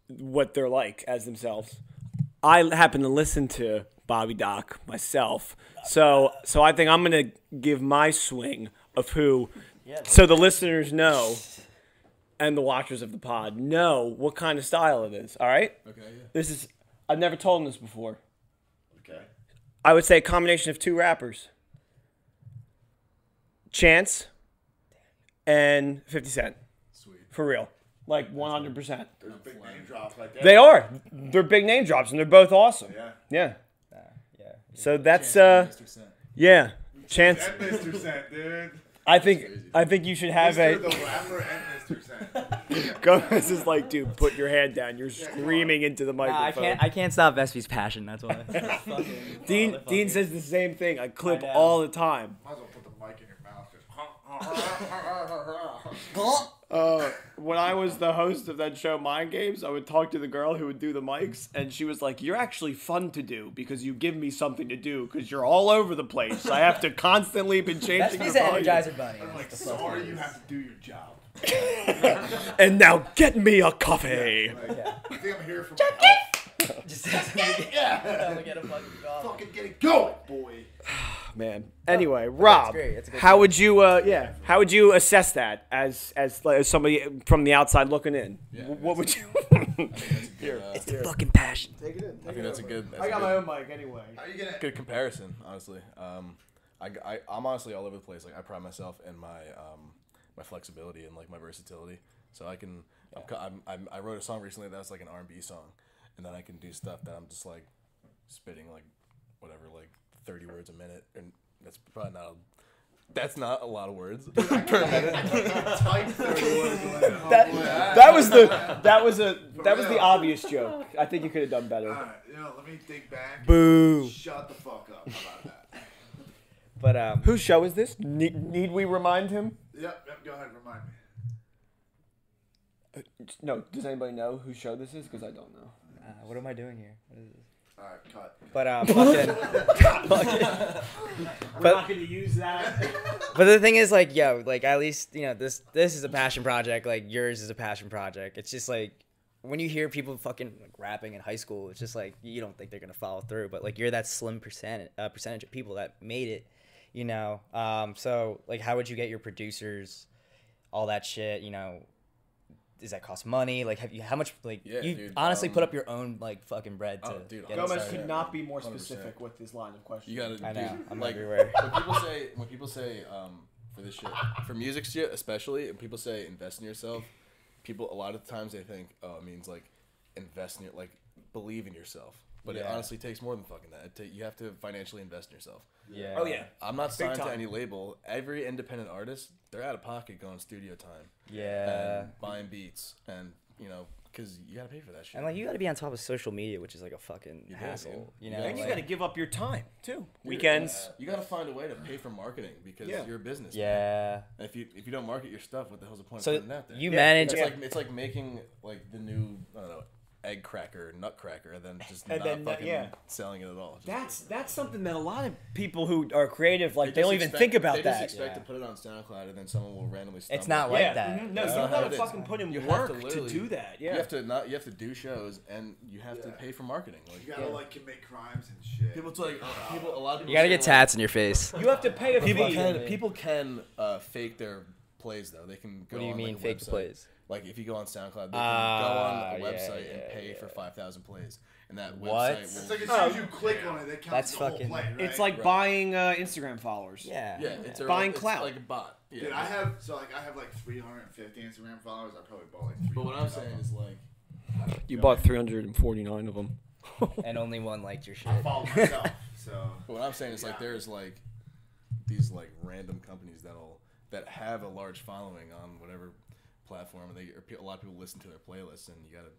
what they're like as themselves. I happen to listen to Bobby Doc myself, so I think I'm gonna give my swing of who, so the listeners know, and the watchers of the pod know what kind of style it is. All right, Okay, yeah. this is I've never told them this before. Okay. I would say a combination of two rappers, Chance and 50 Cent, Sweet. for real, like 100%. There's a big name drop like that. They are. They're big name drops, and they're both awesome. Yeah. Yeah. yeah. So that's Mr. Cent. yeah. Chance. And Mr. Cent, dude. I think you should have Mr. a. the rapper and Mr. Cent. Gomez is like, dude, put your hand down. You're screaming into the microphone. I can't stop Vespi's passion. That's why. Dean says the same thing. I clip I know. all the time. Might as well put the mic in your mouth. Just, When I was the host of that show, Mind Games, I would talk to the girl who would do the mics, and she was like, "You're actually fun to do because you give me something to do because you're all over the place. I have to constantly be That's changing he's the an volume." Energizer Bunny. I'm like, sorry, you have to do your job. And now get me a coffee. Like, I think I'm here for my health. Just Yeah. get a fucking dog. Fucking get it going, boy. Man. Anyway, Rob, great. That's a good how point. would you how would you assess that as somebody from the outside looking in? What would you? It's the fucking passion. Take it in. I think that's a good. I got my own mic anyway. How you gonna? Good comparison, honestly. I'm honestly all over the place. Like I pride myself in my my flexibility and like my versatility. So I can. I wrote a song recently that was like an R&B song, and then I can do stuff that I'm just like spitting like whatever, like 30 words a minute, and that's probably not. That's not a lot of words per minute. Type 30 words away. That was the obvious joke. I think you could have done better. Alright, let me think back. Boo. Shut the fuck up. How about that? But Whose show is this? Need we remind him? Yep, go ahead, remind me. No. Does anybody know whose show this is? Because I don't know. what am I doing here? What is this? Alright, cut. But We're not going to use that. But the thing is, like, yo, like, at least, this is a passion project. Like, yours is a passion project. It's just, like, when you hear people fucking, like, rapping in high school, it's just, like, you don't think they're going to follow through. But, like, you're that slim percentage of people that made it, So, like, how would you get your producers, all that shit, Does that cost money? Like, how much, like, dude, honestly put up your own, like, fucking bread to dude, get it Gomez started? could not be more 100%. specific with his line of questioning. You gotta. I know. Dude, I'm like, everywhere. when people say for this shit, for music shit especially, and people say invest in yourself, people a lot of times they think, oh, it means like invest in your, like believe in yourself. But it Yeah. honestly takes more than fucking that. You have to financially invest in yourself. Yeah. Oh, yeah. I'm not signed to time. any label. Every independent artist, they're out of pocket going studio time. Yeah. And buying beats, and because you gotta pay for that shit. And, like, you got to be on top of social media, which is, like, a fucking do, hassle, dude. And you like- got to give up your time, too. Dude, Weekends. You gotta find a way to pay for marketing because you're a business. Yeah. And if you don't market your stuff, what the hell's the point So of putting it out there? you manage. It's like making like the new egg cracker, nutcracker, and then just not fucking selling it at all. That's something that a lot of people who are creative, like, they just don't even expect- think about they that. just expect to put it on SoundCloud and then someone will randomly stumble. It's not like Yeah. that. Mhm. No, That's you not how gotta it is. fucking put in You have work to to literally- do that. Yeah. You have to do shows and you have to pay for marketing. Like You gotta like commit crimes and shit. people like people. A lot of people You got to say, get tats in your face. You have to pay a fee. People can fake their plays though. They can go What do you on, mean like, a fake the website. plays? Like if you go on SoundCloud, they can go on a yeah, website and yeah, pay for 5,000 plays, and that What? website It's will. like as soon as you click on it, that counts That's the whole fucking- play, right? It's like buying Instagram followers. Yeah. Yeah, it's Buying it's clout. like a bot. Yeah. Dude, I have 350 Instagram followers. I probably bought like 300. But what I'm saying is like, You bought 349 of them. And only one liked your shit. I follow myself. So but what I'm saying is like there's like these like random companies that have a large following on whatever platform, and a lot of people listen to their playlists, and you gotta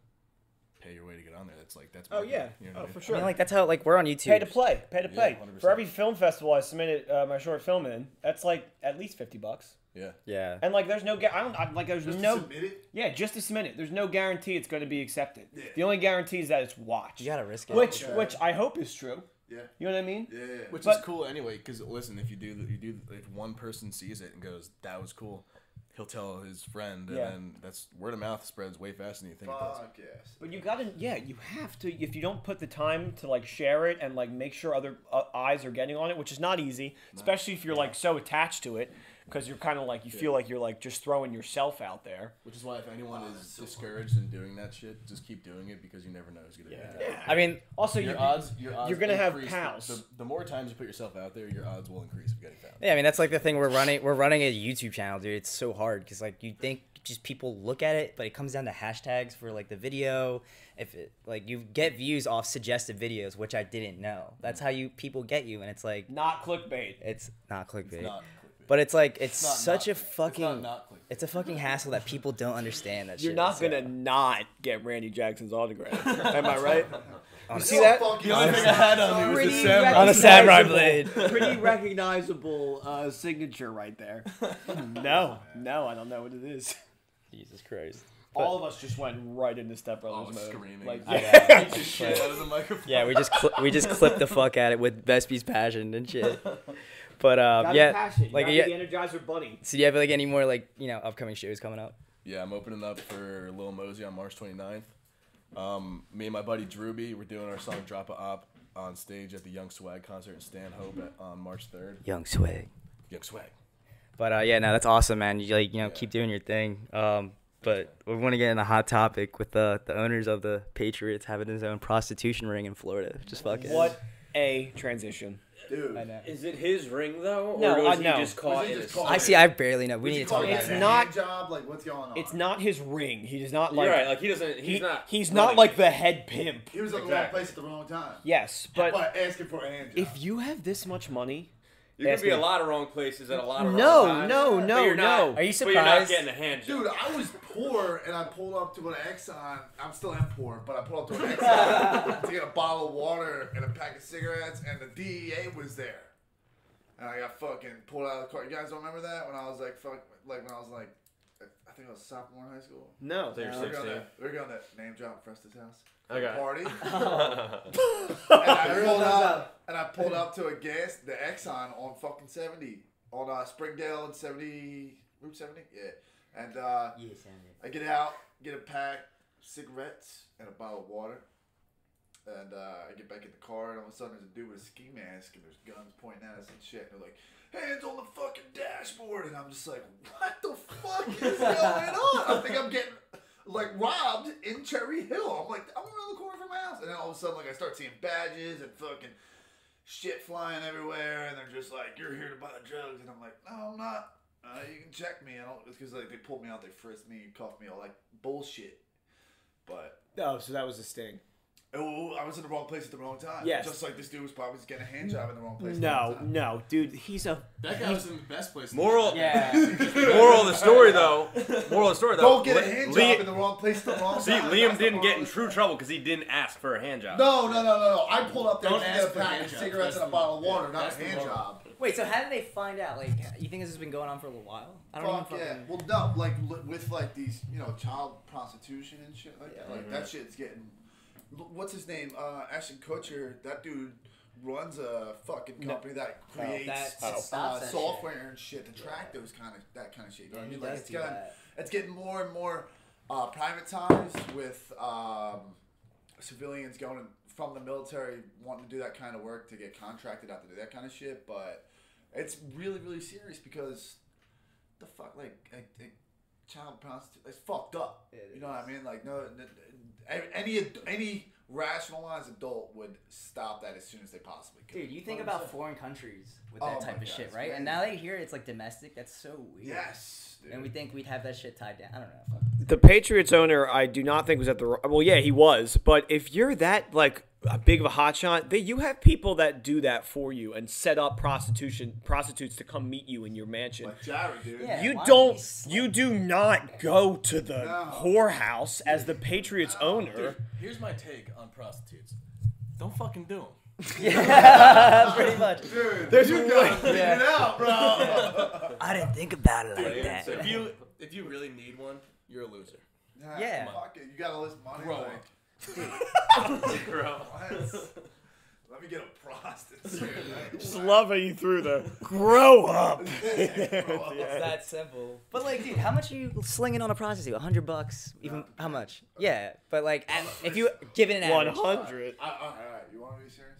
pay your way to get on there. That's Oh marketing, yeah, you know what I mean? for I sure. mean, like, that's how, like, we're on YouTube. Pay to play. Pay to Yeah, play. 100%. For every film festival I submitted my short film in, that's like at least $50. Yeah. Yeah. And like, there's no, there's just no, to submit it. yeah, just to submit it. There's no guarantee it's going to be accepted. Yeah. The only guarantee is that it's watched. You got to risk it. which Okay. which I hope is true. Yeah. You know what I mean? Yeah. Which But- is cool anyway, because listen, if if one person sees it and goes, "That was cool," he'll tell his friend, and Yeah. then that's word of mouth spreads way faster than you think it does. Fuck yes. But you gotta, you have to. If you don't put the time to like share it and like make sure other eyes are getting on it, which is not easy, especially if you're like so attached to it, because you're kind of like you feel like you're like just throwing yourself out there. Which is why if anyone is discouraged in doing that shit, just keep doing it because you never know who's gonna make it. I mean, Also, Your you, odds you're gonna have increase. pals. The more times you put yourself out there, your odds will increase of getting found. yeah, I mean, that's like the thing we're running. We're running a YouTube channel, dude. It's so hard because, like, you think just people look at it, but it comes down to hashtags for, like, the video. If it, like, you get views off suggested videos, which I didn't know. That's how people get you, and it's like, not clickbait. it's not clickbait. It's not clickbait. But it's like, it's not such a clickbait. fucking, not clickbait. it's a fucking hassle that people don't understand that You're shit. not so- gonna not get Randy Jackson's autograph. Am I right? on a, See that? Fucking only thing I had on me was the Pretty samurai. on a samurai blade. Pretty recognizable signature right there. No, I don't know what it is. Jesus Christ. All of us just went right into Step Brothers mode. Screaming. Like, I Beat the shit out of the microphone. Yeah, we just clipped the fuck at it with Vespi's passion and shit. But gotta yeah, be passionate. like You yeah. gotta be the Energizer Bunny. So do you have like any more like upcoming shows coming up? Yeah, I'm opening up for Lil Mosey on March 29th. Me and my buddy Drewby, we're doing our song Drop a Op on stage at the Young Swag concert in Stanhope on March 3rd. Young Swag. Young Swag. But yeah, no, that's awesome, man. You keep doing your thing. But we want to get in a hot topic with the owners of the Patriots having his own prostitution ring in Florida. Just fucking. What a transition. Dude. I know. Is it his ring though, No, or was he no. just caught Was he in just a- caught- I see. I barely know. We need to talk about It's it. not- hand job. Like, what's going on? It's not his ring. He does not like. You're right. Like he doesn't. He's not. He's not running like it. the head pimp. He was at the wrong Exactly. place at the wrong time. Yes, but asking for a hand job. if you have this much money, You could Ask be me. a lot of wrong places at a lot of No, wrong times. no, but no, you're not, no. Are you But you're not surprised? getting a hand job. Dude, I was poor and I pulled up to an Exxon. I'm still am poor, but I pulled up to an Exxon to get a bottle of water and a pack of cigarettes, and the DEA was there. And I got fucking pulled out of the car. You guys don't remember that? When I was like, I think I was sophomore in high school. no. So you're We were 16. going to name drop Frestas' house. Okay. Party. and I pulled up to the Exxon on fucking 70 on Springdale and Route 70. Yeah. And I get out, get a pack, cigarettes, and a bottle of water. And I get back in the car, and all of a sudden there's a dude with a ski mask, and there's guns pointing at us and shit. And they're like, hands on the fucking dashboard. And I'm just like, what the fuck is going on? I think I'm getting like robbed in Cherry Hill. I'm like, I'm around the corner from my house. And then all of a sudden, like, I start seeing badges and fucking shit flying everywhere. And they're just like, you're here to buy the drugs. And I'm like, no, I'm not. You can check me. It's because like, they pulled me out, they frisked me, cuffed me, all like bullshit. But Oh, so that was a sting. I was in the wrong place at the wrong time. Yes. Just like this dude was probably just getting a hand job in the wrong place. at the wrong No, time. no, dude, he's a. That guy was in the best place. Moral. Yeah. Moral of the story, though. Moral of the story, though. Don't get a hand job in the wrong place at the wrong See, time. Liam That's the didn't get moral in of the true story. trouble because he didn't ask for a hand job. No. I pulled up there Don't to get ask a for pack hand of jobs. cigarettes That's and a bottle of the- water, yeah, not that's a the hand moral. job. Wait, so how did they find out? Like, you think this has been going on for a little while? I don't Fuck even yeah. fucking. Well, no, like with like these, child prostitution and shit like that. Like that shit's getting. What's his name? Ashton Kutcher. That dude runs a fucking company that creates that stops that software and shit to track that kind of shit. You know what I Yeah, he mean? Like does do that. it's getting more and more privatized with civilians going from the military wanting to do that kind of work to get contracted out to do that kind of shit. But it's really, really serious because the fuck, like child prostitution, it's fucked up. You know what I mean? Like any rationalized adult would stop that as soon as they possibly could. Dude, you think 100%. about foreign countries with that Oh type my of God, shit, it's right? crazy. And now that you hear it's like domestic, that's so weird. Yes, dude. And we think we'd have that shit tied down. I don't know. Fuck. The Patriots owner, I do not think was at the. Well, yeah, he was. But if you're that like a big of a hotshot, you have people that do that for you and set up prostitutes to come meet you in your mansion. Like Jerry, dude. Yeah. You why don't. don't You do not go to the No. whorehouse as the Patriots owner. Here's my take on prostitutes. Don't fucking do them. Yeah, pretty much. Dude, you gotta figure it out, bro. I didn't think about it like that. If you really need one, you're a loser. Yeah. Fuck it. You gotta list money. Grow like, Bro. let me get a prostitute. Just love how you threw the grow up. It's that simple. But like, dude, how much are you slinging on a prostitute? $100? Even how much? Yeah, but like, if you give it an average. 100. All right, you want to be serious?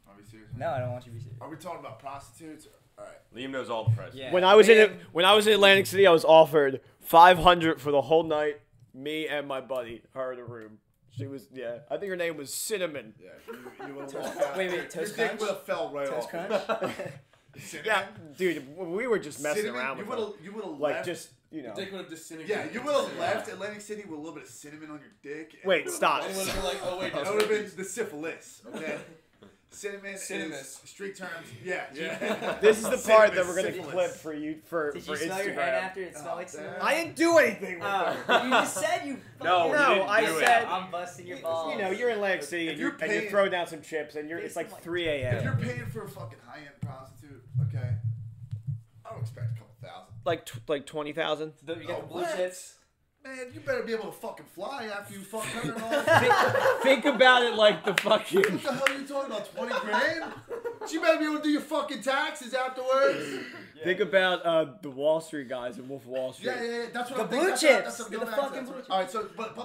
Want to be serious? No, I don't want you to be serious. Are we talking about prostitutes? All right. Liam knows all the prices. Yeah. When I was in Atlantic City, I was offered $500 for the whole night. Me and my buddy, her in a room. She was, I think her name was Cinnamon. Yeah. You would have walked out. Wait, Toast Your dick Crunch? would have fell right Toast off. Crunch? Cinnamon? Yeah, dude, we were just messing Cinnamon? around with her. You would have Like, left. just, Dick would have disintegrated. Yeah, you would have left Atlantic City with a little bit of cinnamon on your dick. and Wait, it would've stop. been It would have been like, oh wait, That would have been the syphilis, okay? Cinnamon Cinnamon. is street terms. Yeah. This is the part that Cinnamon we're going to syphilis. clip for you, for Did for you smell Instagram. your hand after it smelled like cinnamon? I didn't do anything with her. Oh, you just said you. No, you No, didn't I do it. said- I'm busting your balls. You're in Atlantic City If and, you're and you paying- throw down some chips and it's like 3 If a.m. you're paying for a fucking high-end prostitute, okay, I don't expect a couple thousand. Like 20,000. You get the blue what? chips. Man, you better be able to fucking fly after you fuck her and all that. Think about it like the fucking. What the hell are you talking about? 20 grand? You better be able to do your fucking taxes afterwards. Think about the Wall Street guys in Wolf of Wall Street. Yeah. That's what The I'm blue thinking. chips. That's what I'm The going back to. fucking blue All right, so but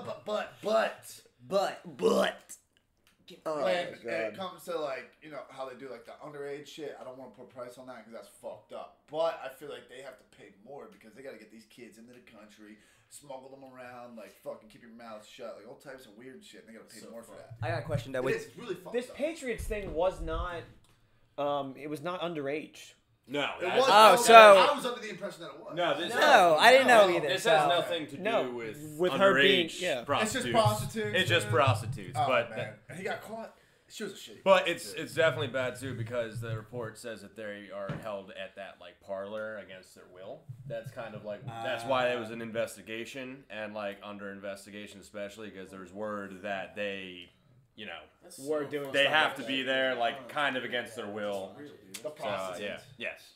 when it comes to like, you know, how they do like the underage shit, I don't want to put a price on that because that's fucked up. But I feel like they have to pay more because they got to get these kids into the country, smuggle them around, like fucking keep your mouth shut, like all types of weird shit. And they got to pay more for that. I got a question though. It's really fucked This up. Patriots thing was not. It was not underage. No. It that's- was, Oh, I so- was under the impression that it was. No, this No, I didn't know no, either. This so- has nothing to do No, with her being- underage yeah. It's just prostitutes. prostitutes. It's just dude. prostitutes, Oh, but man. And he got caught. She was a shitty. but it's definitely bad too because the report says that they are held at that like parlor against their will. That's kind of like that's why it was an investigation and like under investigation especially because there's word that they, you know, We're doing. they stuff have like to that. be there like kind of against their will. The So, prostitutes. yeah. Yes.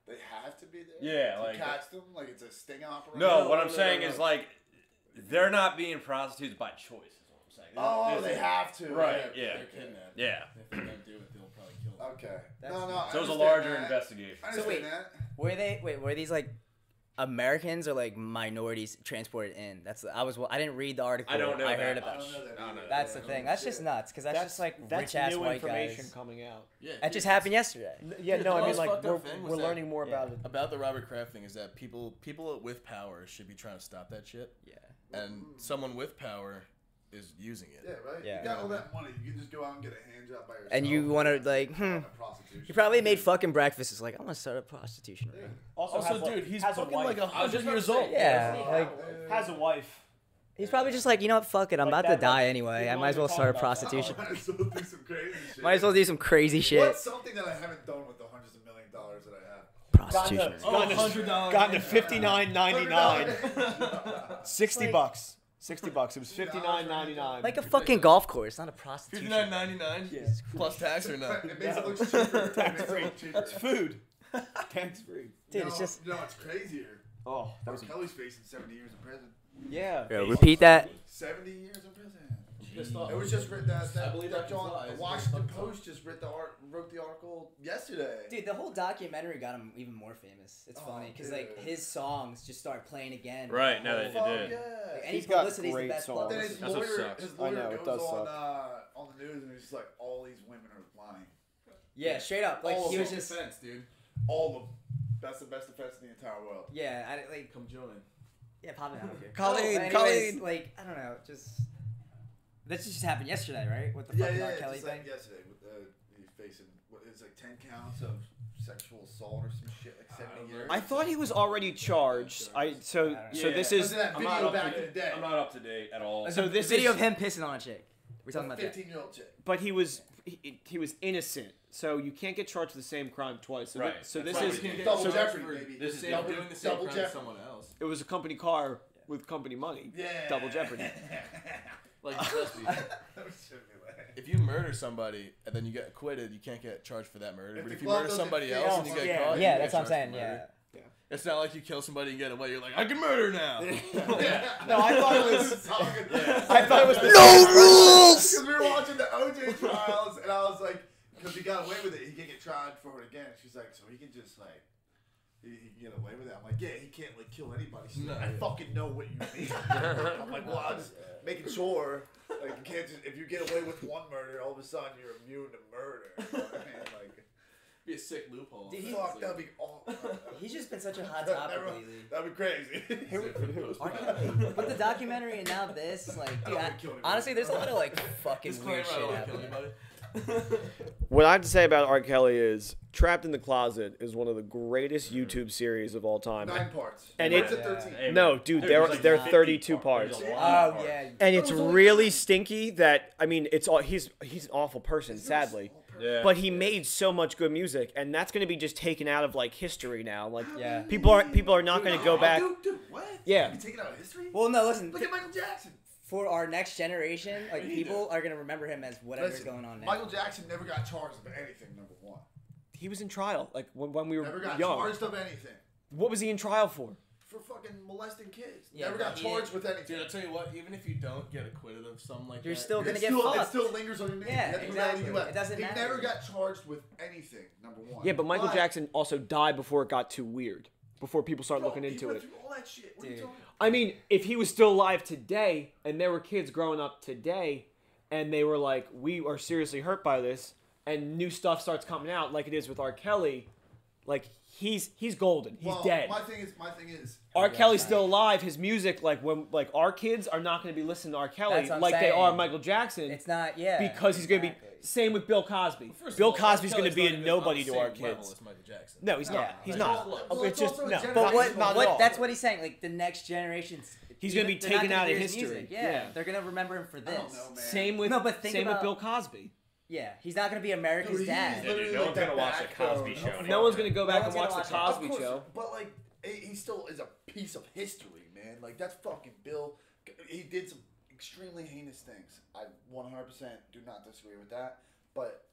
They have to be there. Yeah, to like catch them, like it's a sting operation. no. What I'm saying is like they're not being prostitutes by choice. Is what I'm saying. Oh, This they is- have to. Right. They're Yeah. kidnapped. Yeah. If they don't do it, they'll probably kill them. Okay. That's- No. So it was a I understand larger that. investigation. I So understand wait. that. Were these like Americans or like minorities transported in? I didn't read the article. I don't know I that. heard I about don't know that. I don't know either. That's the thing. That's just nuts because that's just like That's rich ass new white information guys. coming out. Yeah. That just happened yesterday. Yeah, no, I mean most like fucked up thing was we're that- learning more about it. About the Robert Kraft thing is that people with power should be trying to stop that shit, Yeah. and someone with power is using it. Yeah, right. Yeah. You got all that money. You can just go out and get a hand job by yourself. And you want to like, you probably made fucking breakfast. It's like I'm gonna start a prostitution ring. Also, has, like, dude, he's has a fucking wife. like I was just 100 about years to say, old. Yeah, like Has a wife. he's probably just like, you know what, fuck it, I'm Like about that, to die like, anyway. people I might as well don't start a talk about that. prostitution. Might as well do some crazy shit. Might as well do some crazy shit. What's something that I haven't done with the hundreds of $1 million that I have? Prostitution. Gotten to $59.99. $100. $60. $60. It was $59.99. Like a fucking golf course, not a prostitution. $59.99 plus tax or no? It makes it look cheaper. Tax free. It's food. Tax free. Dude, it's just No, it's crazier. Oh, that was Kelly's facing 70 years in prison. yeah. Yo, repeat that. 70 years in prison. Pissed off. It was just written that I believe that that can John, fly. the It's Washington fucking Post just wrote the article yesterday. Dude, the whole documentary got him even more famous. It's Oh, funny because like dude. his songs just start playing again. Right, now that you Fuck did. yeah. Like, any He's got publicity's the great best songs. plug. Then his That's what lawyer, sucks. his I lawyer know, it goes does on the news and he's just like, all these women are lying. Yeah, straight up. Like All he of was them. just. Defense, dude. All of them. That's the best defense in the entire world. Yeah, I like. Come join. Yeah, pop it out here. Colleen, Anyways, Colleen. like I don't know, just. This just happened yesterday, right? With the Yeah, fucking yeah, R. yeah. Kelly Just thing. like yesterday, with he's facing what is like 10 counts of sexual assault or some shit, like 70 years. I thought he was already charged. So Yeah. this Was is that I'm video not up back to in the day? I'm not up to date at all. So this video is- of him pissing on a chick. We're talking about that. 15-year-old chick. but he was innocent. So you can't get charged with the same crime twice. So Right. so That's this why is we can't Double so jeopardy, baby. This is Same, double, doing the same double crime as jeopardy. someone else. it was a company car with company money. Yeah. Double jeopardy. Like, trust me, if you murder somebody and then you get acquitted, you can't get charged for that murder. If But the if you glove murder doesn't somebody fit, else and you get yeah. caught, you Yeah, can that's get what I'm charged saying. for murder. Yeah. It's not like you kill somebody and get away. You're like, I can murder now. No, I thought it was. I thought it was the No rules. Because we were watching the OJ trials, and I was like, because he got away with it, he can get tried for it again. She's like, so he can just like, he can get away with it. I'm like, yeah, he can't like kill anybody. She's like, I fucking know what you mean. I'm like, well, I'm just making sure. Like, you can't just, if you get away with one murder, all of a sudden you're immune to murder. You know what I mean? Like, Be a sick loophole. Dude, fuck, that'd be awful. He's just been such a hot topic lately. That'd be crazy. But the documentary and now this, like, dude, don't wanna kill anybody. honestly, there's a lot of like fucking weird shit kill happening. anybody. What I have to say about R. Kelly is Trapped in the Closet is one of the greatest YouTube series of all time. 9 parts. And Where's it- the 13? Hey, No, dude, there's they're like they're 50 32 parts. There's a lot of Oh parts. yeah. And it's really stinky that I mean it's all he's an awful person, sadly. Yeah. But he made so much good music, and that's going to be just taken out of like history now. Like Yeah. people are not going to go back. Dude, what? Yeah. You take it out of history? Well, no, listen. Look at Michael Jackson. For our next generation, like We need people are gonna remember him as whatever's Listen, going on now. Michael Jackson never got charged of anything, number one. He was in trial, like when we Never were got young. charged of anything. What was he in trial for? For for fucking molesting kids. Yeah, Never got but charged with anything. Dude, I'll tell you what. Even if you don't get acquitted of something like You're that, still gonna get It fucked. still lingers on your name. Yeah, You have to exactly. remember the US. It doesn't He matter. never got charged with anything. Number one. Yeah, but Michael Jackson also died before it got too weird. Before people started Bro, looking he into went it. through all that shit. What are you Dude. talking about? I mean, if he was still alive today and there were kids growing up today and they were like, we are seriously hurt by this, and new stuff starts coming out like it is with R. Kelly, like he's golden. He's dead. My thing is R. Kelly's still alive. His music, like when our kids are not going to be listening to R. Kelly That's what I'm like they saying. are Michael Jackson. It's not, yeah. Because he's going to be same with Bill Cosby. Bill Cosby's going to be a nobody to our kids. Michael Jackson. No, he's not. He's not. Well, It's just also a no. generation. But Not at all. that's what he's saying. Like the next generation's, He's gonna be they're not taken gonna out hear of his history. music. Yeah. Yeah. They're gonna remember him for this. I don't know, man. Same with No, but think with about- Bill Cosby. Yeah, he's not gonna be America's Dude, dad. Yeah, dude, literally no like one's gonna that watch the backbone Cosby of- Show. No one's gonna go back one's and watch gonna the watch it. Cosby Of course, Show. But like, he still is a piece of history, man. Like that's fucking Bill. He did some extremely heinous things. I 100% do not disagree with that. But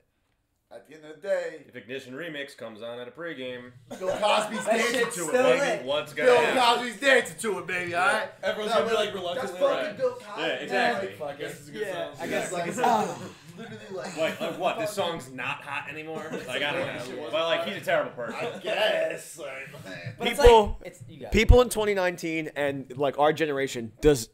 at the end of the day, If Ignition Remix comes on at a pregame, Bill Cosby's That dancing shit's to still it, lit. baby. what's gonna Bill happen? Cosby's dancing to it, baby. All right. Everyone's gonna be like That's reluctantly fucking right. Bill Cosby. Yeah, exactly. Like, Fuck, I guess it's a good Yeah, song. I guess like, like literally like. like what? This song's not hot anymore. Like I don't know, but like he's a terrible person. I guess. Like, But it's People- like, it's, you got it. People in 2019 and like our generation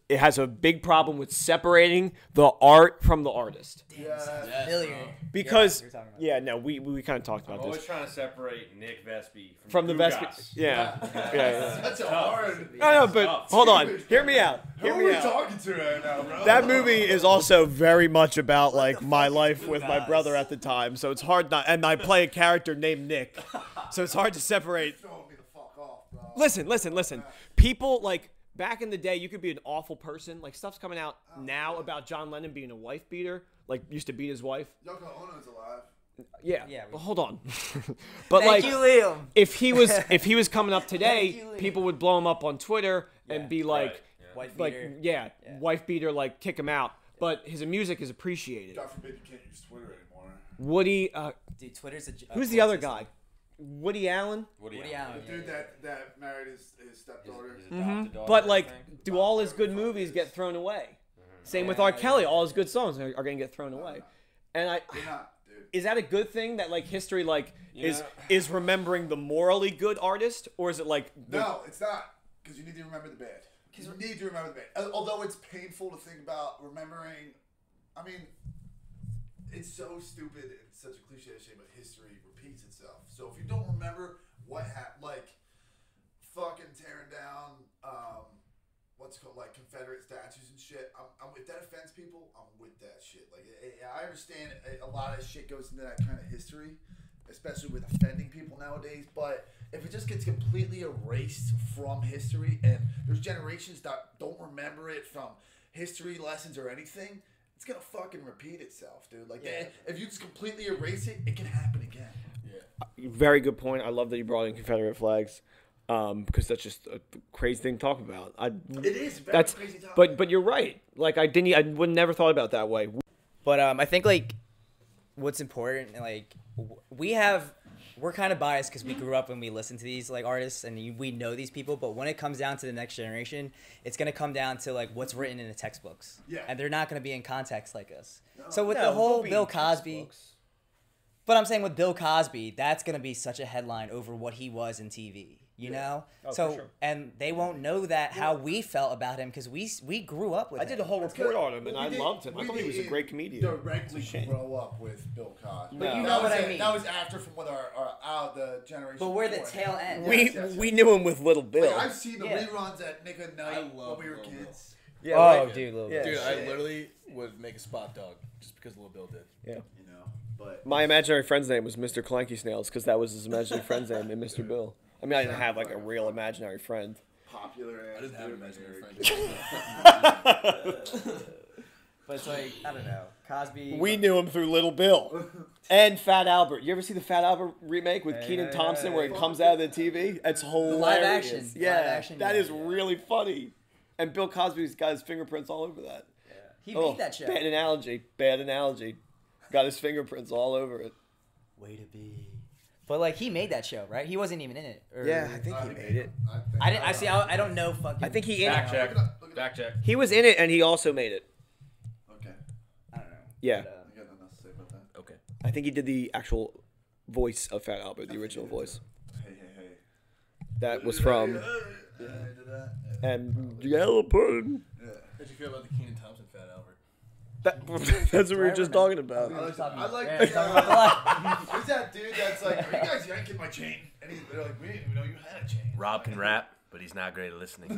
has a big problem with separating the art from the artist. yeah. Familiar. Because Yeah, you're talking about yeah, no, we kind of talked I'm about always this. trying to separate Nick Vespi From the best, Gugas. yeah, yeah. That's a Tough. hard. I know, but Tough. hold on, hear me out. Who Hear are me we out. talking to right now, bro? That movie is also very much about like the my fuck is life Blue with my Guys? brother at the time, so it's hard not. And I play a character named Nick, so it's hard to separate. throwing me the fuck off, bro. Listen. People like back in the day, you could be an awful person. Like stuff's coming out now about John Lennon being a wife beater, like used to beat his wife. Yoko Ono's alive. Yeah. Yeah, we- But hold on. But Thank like, you, Liam. if he was coming up today, Thank you, Liam. people would blow him up on Twitter and Yeah. be like, Right, yeah. Wife like beater. yeah, Yeah. wife beater, like kick him out. But his music is appreciated. God forbid you can't use Twitter anymore. Woody, Dude, Twitter's a. who's the other guy? Woody Allen. Woody The Allen. dude that married his stepdaughter. But like, do all his good movies get thrown away? Same with R. Kelly. All his good songs are going to get thrown away. And They're not, dude. is that a good thing that like history like Yeah. is remembering the morally good artist, or is it like No, it's not. Because you need to remember the bad. You need to remember the bad. Although it's painful to think about remembering. I mean, it's so stupid and such a cliche to say, but history repeats itself. So if you don't remember what happened, like fucking tearing down, what's it called, like Confederate statues and shit. If that offends people, I'm with that shit. Like I understand a lot of shit goes into that kind of history, especially with offending people nowadays. But if it just gets completely erased from history, and there's generations that don't remember it from history lessons or anything, it's gonna fucking repeat itself, dude. Like if you just completely erase it, it can happen again. very good point. I love that you brought in Confederate flags. Because that's just a crazy thing to talk about. It is very That's crazy topic. but you're right. Like I would never thought about it that way. But I think like what's important, like we're kind of biased because we grew up and we listen to these like artists and we know these people. But when it comes down to the next generation, it's gonna come down to like what's written in the textbooks. Yeah. And they're not gonna be in context like us. So with No, the whole they'll be Bill in Cosby. textbooks. But I'm saying with Bill Cosby, that's gonna be such a headline over what he was in TV. You know, Oh, so for sure. and they won't know that how we felt about him because we grew up with I him. did a whole report on him and I We loved him. I thought he was a didn't great comedian. Directly It's a shame. grow up with Bill Cosby. But you That know was what I it. mean. That was after from what the generation. But we're the before. tail end. We knew him with Little Bill. Like, I've seen the Yeah. reruns at Nick at Night I when love we were Lil kids. yeah, Oh, like- dude, Lil yeah. Bill. Dude, I Shit. literally would make a spot dog just because Lil Bill did. yeah. You know, but My imaginary friend's name was Mr. Clanky Snails because that was his imaginary friend's name and Mr. Bill. I mean, I didn't have like a real imaginary friend. popular. I didn't have an imaginary friend. But it's like I don't know, Cosby. We knew him through Little Bill and Fat Albert. You ever see the Fat Albert remake with Kenan yeah, Thompson yeah, where he comes out of the TV? It's hilarious. live action. Yeah, Live action, that yeah. is really funny. And Bill Cosby's got his fingerprints all over that. He beat that show. Bad analogy. Bad analogy. Got his fingerprints all over it. Way to be But like he made that show, right? He wasn't even in it. Or... Yeah, I think he made it. I didn't. I see. I don't know. Fucking. I think he Fact check. Fact check. He was in it, and he also made it. Okay. I don't know. Yeah. I got nothing else to say about that. Okay. I think he did the actual voice of Fat Albert, the original voice. Hey. That was from. Yeah, I did that. And Yellow Pudding. How'd you feel about the Keenan Thompson Fat Albert? That's what we were just talking about. I like Yeah, that. talking about Who's that dude that's like, are you guys yanking my chain? And they're like, we didn't even know you had a chain. Rob can rap, but he's not great at listening. You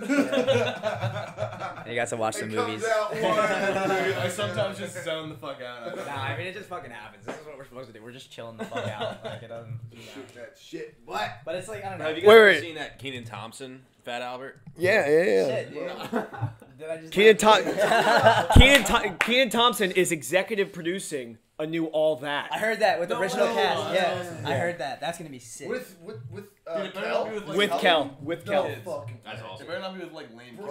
got to watch some movies. I sometimes just zone the fuck out. Nah, I mean it just fucking happens. This is what we're supposed to do. We're just chilling the fuck out. Like it doesn't. Shoot that shit. What? But it's like I don't know. Have you guys Wait, ever wait. seen that Keenan Thompson Fat Albert? Yeah. Shit, dude. Did I just? Keenan Thompson is executive producing a new All That. I heard that with the original cast. Yeah, Yeah. I heard that. That's gonna be sick. With it better Kel? not be with, like, With Kel. With Kel. No fucking. That's It awesome. better not be with like lame kids.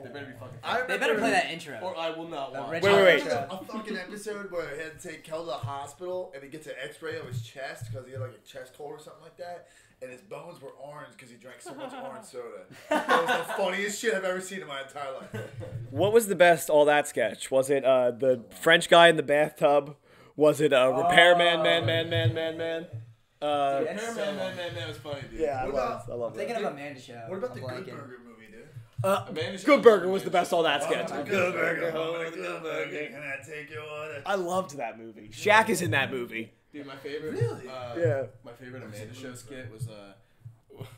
They better be fucking. They better play that intro. Or I will not watch. original Wait. intro. A fucking episode where he had to take Kel to the hospital and he gets an X-ray of his chest because he had like a chest cold or something like that, and his bones were orange because he drank so much orange soda. That was the funniest shit I've ever seen in my entire life. What was the best All That sketch? Was it the French guy in the bathtub? Was it Repairman, man? That's so- Man was funny, dude. Yeah, I What love about- that. Thinking of Amanda Show. What about the I'm Good blanking. Burger movie, dude? Amanda Good Burger was the best All That sketch. Good Burger, Good Burger. Can I take your order? I loved that movie. Shaq is in that movie. Dude, my favorite. Really? Yeah. My favorite Amanda Show skit was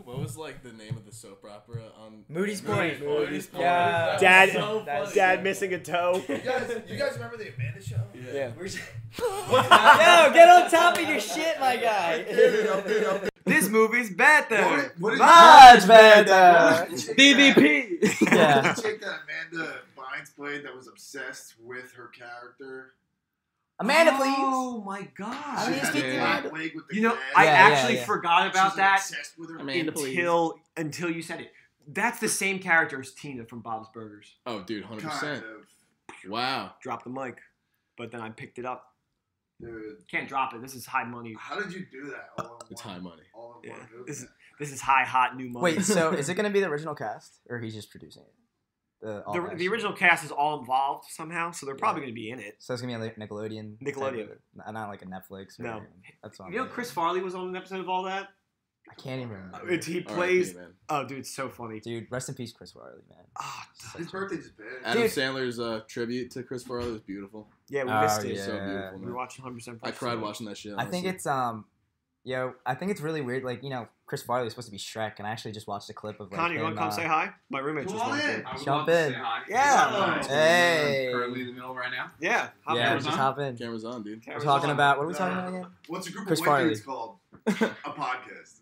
what was like the name of the soap opera on Moody's Point. Moody's Point. Yeah. Dad, So funny. Dad missing a toe. You guys remember the Amanda Show? Yeah. Yo, get on top of your shit, my guy. This movie's better. What is Much better. BVP. Yeah. the chick that Amanda Bynes played that was obsessed with her character? Amanda, please. Oh my I god! mean, She had speak the to black me. wig with the You know, glasses. I Yeah, actually yeah. forgot about She's that obsessed with her. Amanda, please. until you said it. That's the same character as Tina from Bob's Burgers. Oh, dude, 100%. Kind of. Wow. Drop the mic, but then I picked it up. Dude, Can't drop it. This is high money. how did you do that? All in It's one- high money. All in Yeah. one movie? This is high hot new money. Wait, so is it gonna be the original cast, or he's just producing it? All the cast? original cast is all involved somehow, so they're probably going to be in it. So it's gonna be on like Nickelodeon. Nickelodeon. type of- not like a Netflix. Or No. anything. That's what You know, Chris Farley was on an episode of All That. I can't even remember. He R.I.P., plays. man. Oh, dude, it's so funny. Dude, rest in peace, Chris Farley, man. Ah, His birthday just passed. Adam Dude. Sandler's tribute to Chris Farley was beautiful. yeah, we Oh, missed it. yeah. So beautiful, We man. were watching 100%. I cried watching that shit. I think honestly. it's I think it's really weird. Like Chris Farley is supposed to be Shrek, and I actually just watched a clip of like Connor, you want him, to come say hi? My roommate Come just on walked in. in. I would Jump love to in. say hi. Yeah. Hey. Currently in the middle right now. Yeah. hop Yeah, in. just hop in. Camera's on, dude. We're talking about what are we talking about again? What's a group Chris of white Farley. dudes called? A podcast.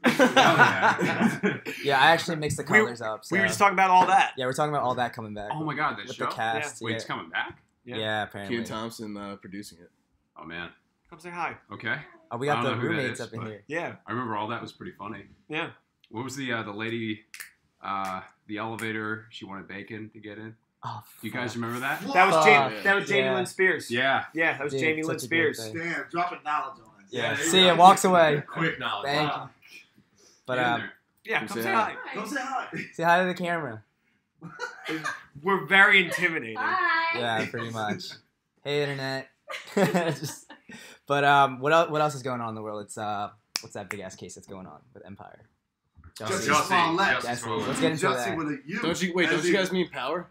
Yeah, I actually mixed the colors up. So. We were just talking about All That. Yeah, we're talking about all that coming back. Oh my god, that with show. the cast. Wait, yeah. it's coming back. Yeah, apparently. Keenan Thompson producing it. Oh man. Come say hi. Okay. Oh, we I got don't the know who that roommates is, up in but- here. Yeah. I remember all that was pretty funny. Yeah. What was the lady, the elevator? She wanted bacon to get in. Oh, Do you guys remember that? That was Fuck. Jamie. That was Jamie Yeah. Lynn Spears. Yeah. Yeah, that was Dude, Jamie such Lynn a good Spears. thing. Damn, dropping knowledge on us. Yeah. there you See go. it, walks away. Quick knowledge. Thank Wow. But Get in there. Yeah, Come come say say hi. hi. Come say hi. say hi to the camera. We're very intimidating. Hi. Yeah, pretty much. Hey, internet. But what else is going on in the world? It's what's that big ass case that's going on with Empire? Jussie Jussie. Smollett. Jussie Jesse. Smollett. Let's get into Jussie that. with a U. Don't you guys mean Power?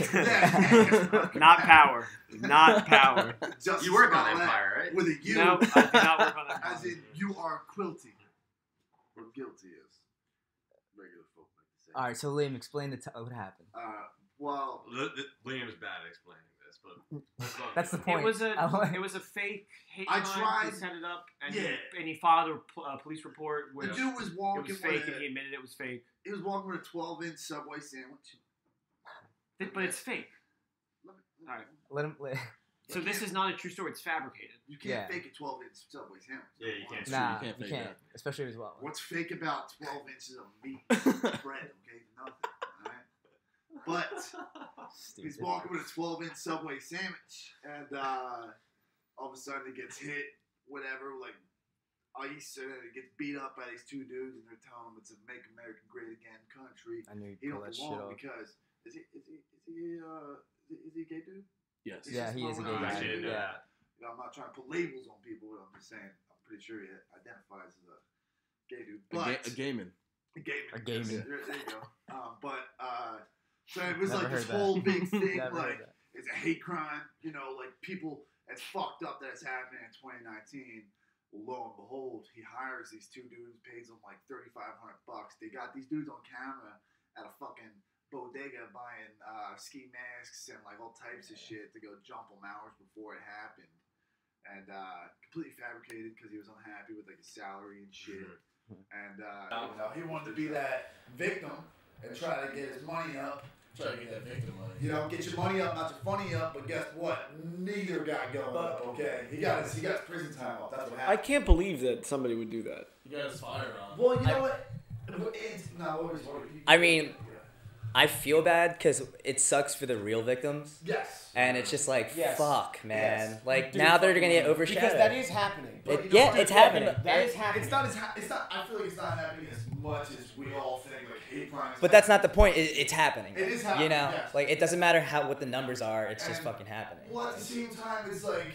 Yeah. Not power. Not power. Jussie You work on Smollett Empire, right? With a U. No, I do not work on that. As in, you are quilty. Or guilty is regular folk like to say. All right, so Liam, explain what happened. Well, Liam is bad at explaining this, but That's the point. It was I like- a fake hate I crime. tried- He set it up, and Yeah. he filed a police report. the Which dude was it walking was fake, with and he admitted it was fake. he was walking with a 12-inch Subway sandwich. But it's fake. Let me- All right. Let him. So this is not a true story. It's fabricated. You can't Yeah. fake a 12-inch Subway sandwich. Yeah, you can't. Nah, you can't you fake can't. that. Especially as well. What's fake about 12 inches of meat bread? Okay, nothing. All right. But he's Stupid. walking with a 12-inch Subway sandwich, and all of a sudden he gets hit. Whatever, like ice, and it gets beat up by these two dudes, and they're telling him it's a "Make America Great Again" country. I knew He you'd pull don't that shit belong off. because is he a gay dude? Yes. Yeah, he is a gay I guy. didn't know Yeah. that. You know, I'm not trying to put labels on people. But I'm just saying, I'm pretty sure he identifies as a gay dude. But A gayman. A gayman. A gayman. There you go. So it was Never like this heard that. whole big thing, Never heard like that. it's a hate crime. You know, like people. It's fucked up that it's happening in 2019. Lo and behold, he hires these two dudes, pays them like $3,500. They got these dudes on camera at a fucking bodega buying ski masks and like all types of shit to go jump them hours before it happened, and completely fabricated because he was unhappy with like his salary and shit. And you know, he wanted to be that victim and try to get his money up. Try to get that victim money. You know, get your money up, not your funny up. But guess what? Neither got going up. Okay, he got his prison time off. That's what I happened. can't believe that somebody would do that. He got his fire on. Well, you know what? I mean, I feel bad because it sucks for the real victims. Yes. And it's just like, Yes. fuck, man. Yes. Like, Dude, now they're going to get Because overshadowed. that is happening. But It- you know yeah, what? it's happening. That is happening. It's not. It's not. I feel like it's not happening as much as we all think. Like hate crime. But that's not the point. It's happening. It is happening, You know, yes. like it doesn't matter what the numbers are. It's just And- fucking happening. Well, at the same time, it's like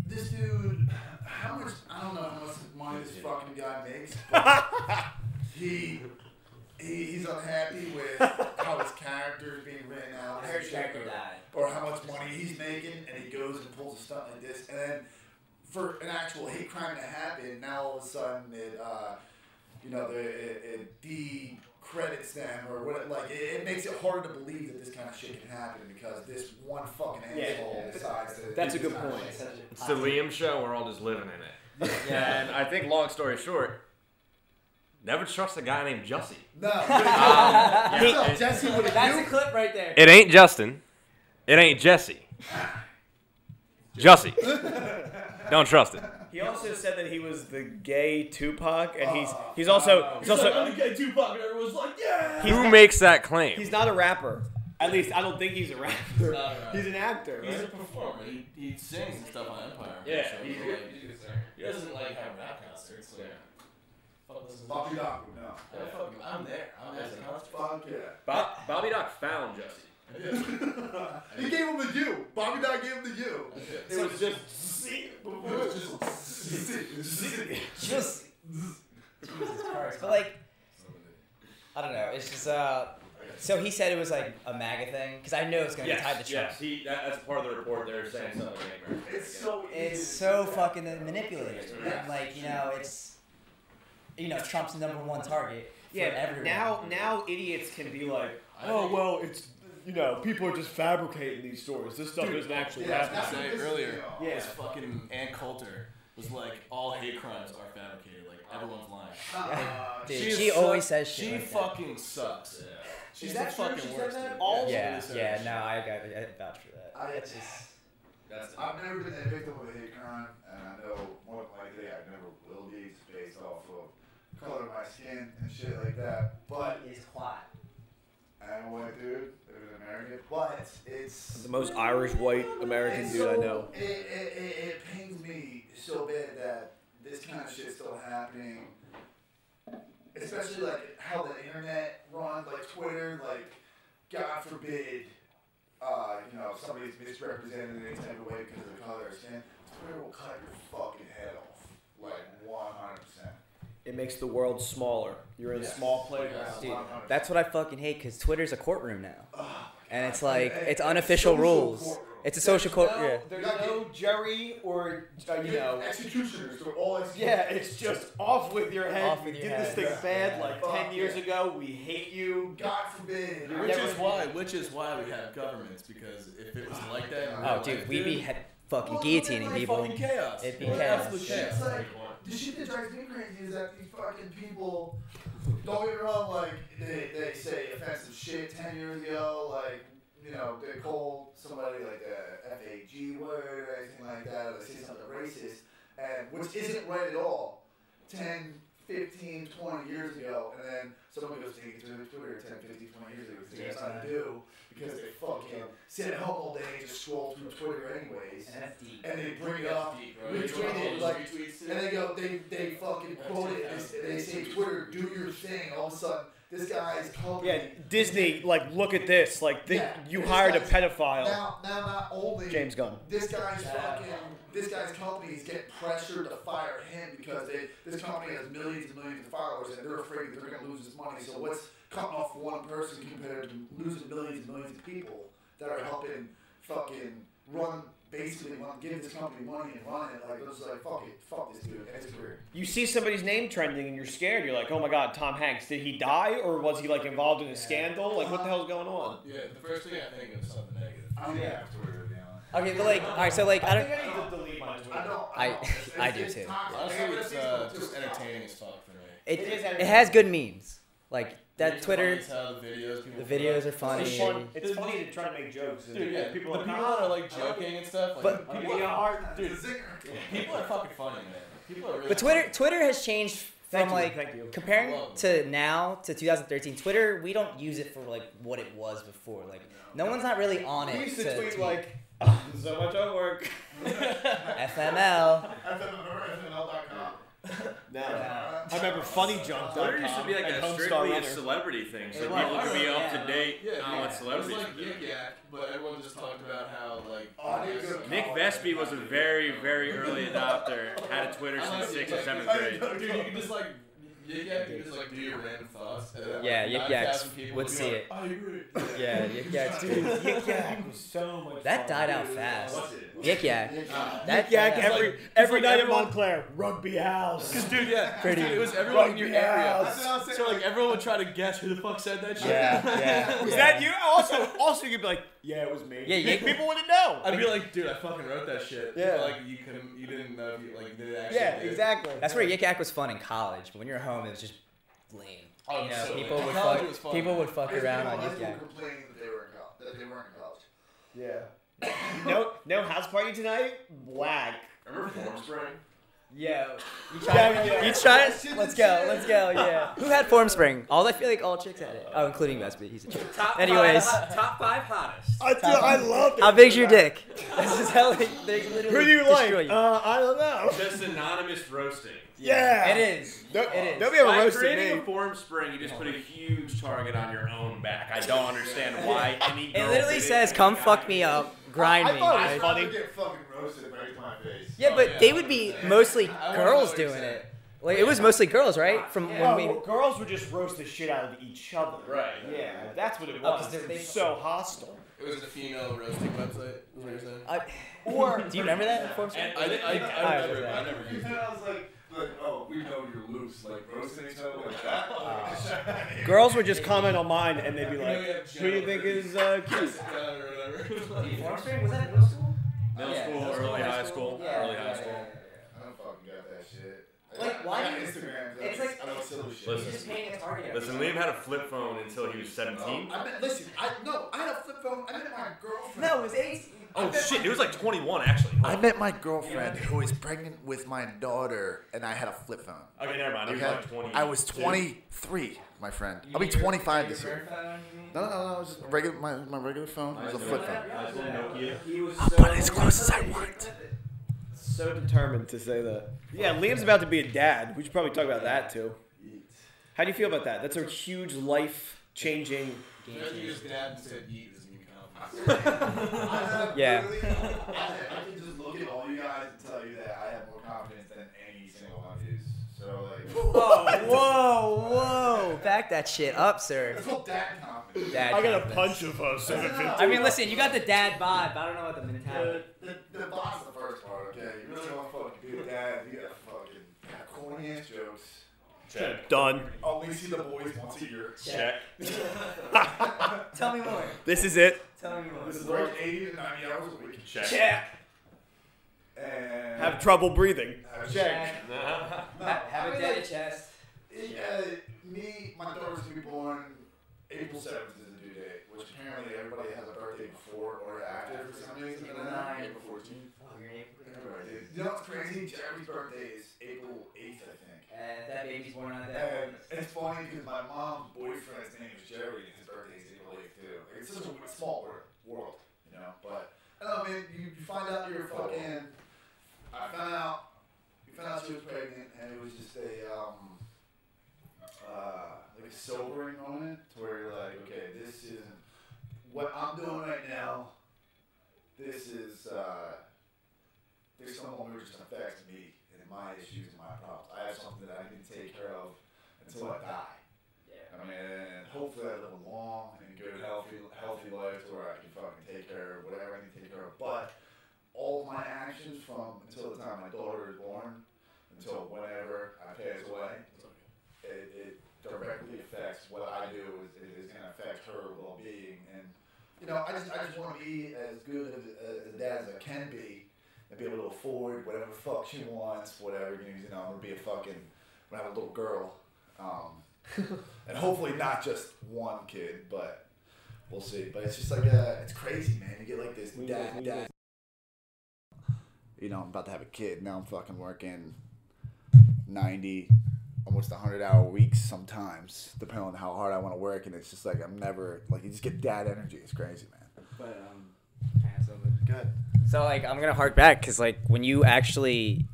this dude. How much? I don't know how much money this fucking guy makes. But he's unhappy with how his character is being written out. Or how much money he's making, and he goes and pulls a stunt like this, and then for an actual hate crime to happen, now all of a sudden it decredits them, or what? Like it makes it hard to believe that this kind of shit can happen because this one fucking asshole decides to. That's a do good this kind of point. shit. It's the Liam show. We're all just living in it. And I think, long story short, never trust a guy named Jussie. No, Yeah, Jesse would have. That's a clip right there. it ain't Justin. It ain't Jesse. Jussie. Don't trust it. He also said that he was the gay Tupac, and he's also I'm the gay Tupac, and everyone's like, yeah! Who makes that claim? he's not a rapper. At least I don't think he's a rapper. He's not a rapper. He's an actor. He's a Right? performer. He sings and stuff on Empire. Yeah, So he's like, good. He's a good singer. He doesn't like have rap concerts. So fuck listen to Bobby this Doc, no. shit. Yeah, fuck him. I'm there. I'm at the concert. Fuck yeah. Bobby Doc found Jussie. He gave him the U. Bobby Doc gave him the U. It was just It was just. Jesus Christ. But like, I don't know. It's just so he said it was like a MAGA thing because I know it's gonna get tied to Trump. That's part of the report. They're saying something like It's so. It's so fucking manipulated. And like, you know, it's Trump's the #1 target for everyone. now idiots can be like, oh well, it's people are just fabricating these stories. This stuff isn't actually Yeah, happening. Say earlier, Yeah. this fucking Ann Coulter was like, all hate crimes are fabricated. Like, everyone's lying. Dude, she always says shit She like that. fucking sucks. She's Is the that true? fucking She said worst. that? dude. All she Yeah, really said yeah, that no, shit. I vouch for that. It's just I've never been a victim of a hate crime, and I know more than likely I never will be. It's based off of color of my skin and shit like that. But it's quiet. I'm a white dude, living in America. But it's The most Irish white American it's dude I know. It pains me so bad that this kind of shit's still happening. Especially like how the internet runs, like Twitter, like God forbid, somebody's misrepresented in any type of way because of the color of skin. Twitter will cut your fucking head off, like 100%. It makes the world smaller. You're in Yes. small playgrounds. Dude, that's what I fucking hate because Twitter's a courtroom now. Oh, And it's God. like, And- it's and unofficial social rules. courtroom. It's a social court, yeah. There's no jury or executioners. They're all executioners. Yeah, it's just off with your head. Off We with your did this head. thing bad Yeah. like Fuck 10 years yeah. ago. We hate you. God forbid. You're Which never- is why we have governments, because if it was like that in real Oh, life, dude, we'd be fucking Well, guillotining like people. fucking chaos. It'd be We're chaos. absolute It's chaos. like, the shit that drives me crazy is that these fucking people, don't get me wrong, like, they say offensive shit 10 years ago, like, they call somebody like the FAG word or anything like that, or they say something racist, and which isn't right at all 10, 15, 20 years ago, and then someone goes to Twitter 10, 15, 20 years ago, because they got nothing to do, because they fucking sit at home all day and just scroll through Twitter anyways. And that's deep. And they bring it up, retweet it, like, and they go, they fucking quote it, and they say, Twitter, do your thing. All of a sudden, this guy's company. Yeah, Disney, like, look at this. Like, you hired a pedophile. Now, not only James Gunn. This guy's company is getting pressured to fire him because this company has millions and millions of followers, and they're afraid that they're going to lose this money. So what's cutting off one person compared to losing millions and millions of people that are helping fucking give this company money and run it? Like, it's like, fuck this dude, and his career. You see somebody's name trending and you're scared. You're like, oh my god, Tom Hanks. Did he die or was he like involved in a scandal? Like, what the hell's going on? Yeah, the first thing I think of is something negative. Yeah. Okay, but like, all right, so like, I don't. think I need to delete my Twitter. I do too. Honestly, it's just entertaining as fuck for me. It has good memes. Like that Twitter. The videos are funny. It's funny to try to make jokes. And Dude, yeah, people the are people that are like joking and stuff. Like, But- people are fucking funny, man. People are really But Twitter has changed from Thank like you. comparing to now to 2013. Twitter, we don't use it for like what it was before. Like no one's not really on it. We used to to tweet tweet. like, so much homework. FML. FML.com. No. I remember funnyjunk.com. Twitter used to be like and a Homestar strictly a Runner. celebrity thing, so It people was. could be up Yeah. to date on what It celebrities was are like doing. Yik Yak, but everyone just talked about how like. Nick Vespi was a very, very early adopter. Had a Twitter since 6th or 7th grade. Dude, you can just like Yik Yak, you can just like do your random thoughts. And then, Yeah, like, Yik 9,000 Yaks people would be see like, it. I agree. Yeah, Yik Yak. Dude, Yik Yak was so much That fun. died out fast. What's it? Yik Yak. Yik That Yak died out. every night at everyone- Montclair. Rugby house. Cause dude, yeah, Pretty. dude, it was everyone in your area. House. That's what I was saying. So like everyone would try to guess who the fuck said that shit. Yeah. Was that you? Also, you could be like, yeah, it was me. Yeah, Yik- People wouldn't know. I'd be like, dude, I fucking wrote that shit. Yeah. But, like you didn't know if you did it actually. Yeah, did. exactly. That's where Yik Yak was fun in college, but when you're home, it was just lame. Oh, You know, so people lame. would College fuck. was fun. People would fuck around on People Yik Yak. complaining that they weren't in college. Yeah. No house party tonight? Whack. Remember Formspring? Yeah. You Yeah. try it? Let's go. Yeah. Who had Formspring? I feel like all chicks had it. Oh, including Vespi. He's a chick. Anyways. Top 5 hottest. I love it. How big's your dick? This is how they literally Who do you like? destroy you. I don't know. Just anonymous roasting. Yeah. It is. It is. Don't be able to By roast creating me. a form spring, you just put a huge target on your own back. I don't understand why any girl It literally did says, "Come fuck me up, grind me." thought it was I'd funny. rather get fucking roasted right to my face. Yeah, but yeah, they would be 100%. mostly I wanna girls know what you're doing saying. it. Like it was mostly girls, right? From when we. Girls would just roast the shit out of each other. Right. Yeah, that's what it Oh, was. 'cause they're- It was so hostile. It was a female roasting website. Is what you're saying? Or do you remember that Formspring? I never I used it. I was like, oh, we know you're loose, like roasting each other like that. Girls would just comment on mine and they'd be like, "Who do you think is cute?" Sit down or whatever. Formspring was that in middle school? Middle Yeah. school, early high school, Yeah. early high school. I don't fucking got that shit. Like, why I got do you- Instagram. it's like- I know silly shit. Listen. Just painting a target. Listen, Liam had a flip phone until he was 17. I had a flip phone. I met my girlfriend. No, it was 18. Oh shit, it was like 21 actually. I met my girlfriend who is pregnant with my daughter, and I had a flip phone. Okay, never mind. He was Okay? like 20. I was 23, my friend. I'll be 25 this year. No, it was just regular, my regular phone. It was a flip phone. Nice little Nokia. He was I'll put it as close as I want. so determined to say that. Yeah, Liam's about to be a dad. We should probably talk about that too. How do you feel about that? That's a huge life-changing. You just dad and said yeet as new confidence. Yeah. I can just look at all you guys and tell you that I have more confidence than any single one of you. So like, Whoa. Back that shit up, sir. it's called dad confidence. Dad I got a confidence. punch of a 750. I mean, listen, you got the dad vibe. I don't know what the mentality. The boss is the first part, okay? You really want to fucking be a dad, you gotta fucking have corny ass jokes. Check. Done. Only see the boys once a year. Check. Tell me more. This is it. Tell me more. This is work 80 to 90 hours a week. Check. Check. And Have trouble breathing. check. Have a dead chest. My daughter's to be born April 7th is the due date, which apparently everybody has a birthday before or after for some reason. April 9th. April 14th. Oh, you're in April. Everybody did. You know what's crazy? Jerry's birthday is April 8th, I think. And that baby's born on that. And it's funny because my mom's boyfriend's name is Jerry and his birthday is April 8th too. It's such a small world. what I'm doing right now, this is no longer just affects me and my issues and my problems. I have something that I need to take care of until I die. Yeah. I mean, and hopefully I live a long and good, healthy life where I can fucking take care of whatever I need to take care of. But all my actions from until the time my daughter is born, until whenever I pass away, it directly affects what I do. Is going to affect her well-being. And you know, I just want to be as good a dad as I can be. And be able to afford whatever the fuck she wants, whatever, you know, I'm gonna have a little girl. And hopefully not just one kid, but we'll see. But it's just like, it's crazy, man. You get like this dad. You know, I'm about to have a kid. Now I'm fucking working 90, almost 100-hour weeks sometimes, depending on how hard I want to work. And it's just like, I'm never, like, you just get dad energy. It's crazy, man. But, good. So, like, I'm going to hark back because, like, when you actually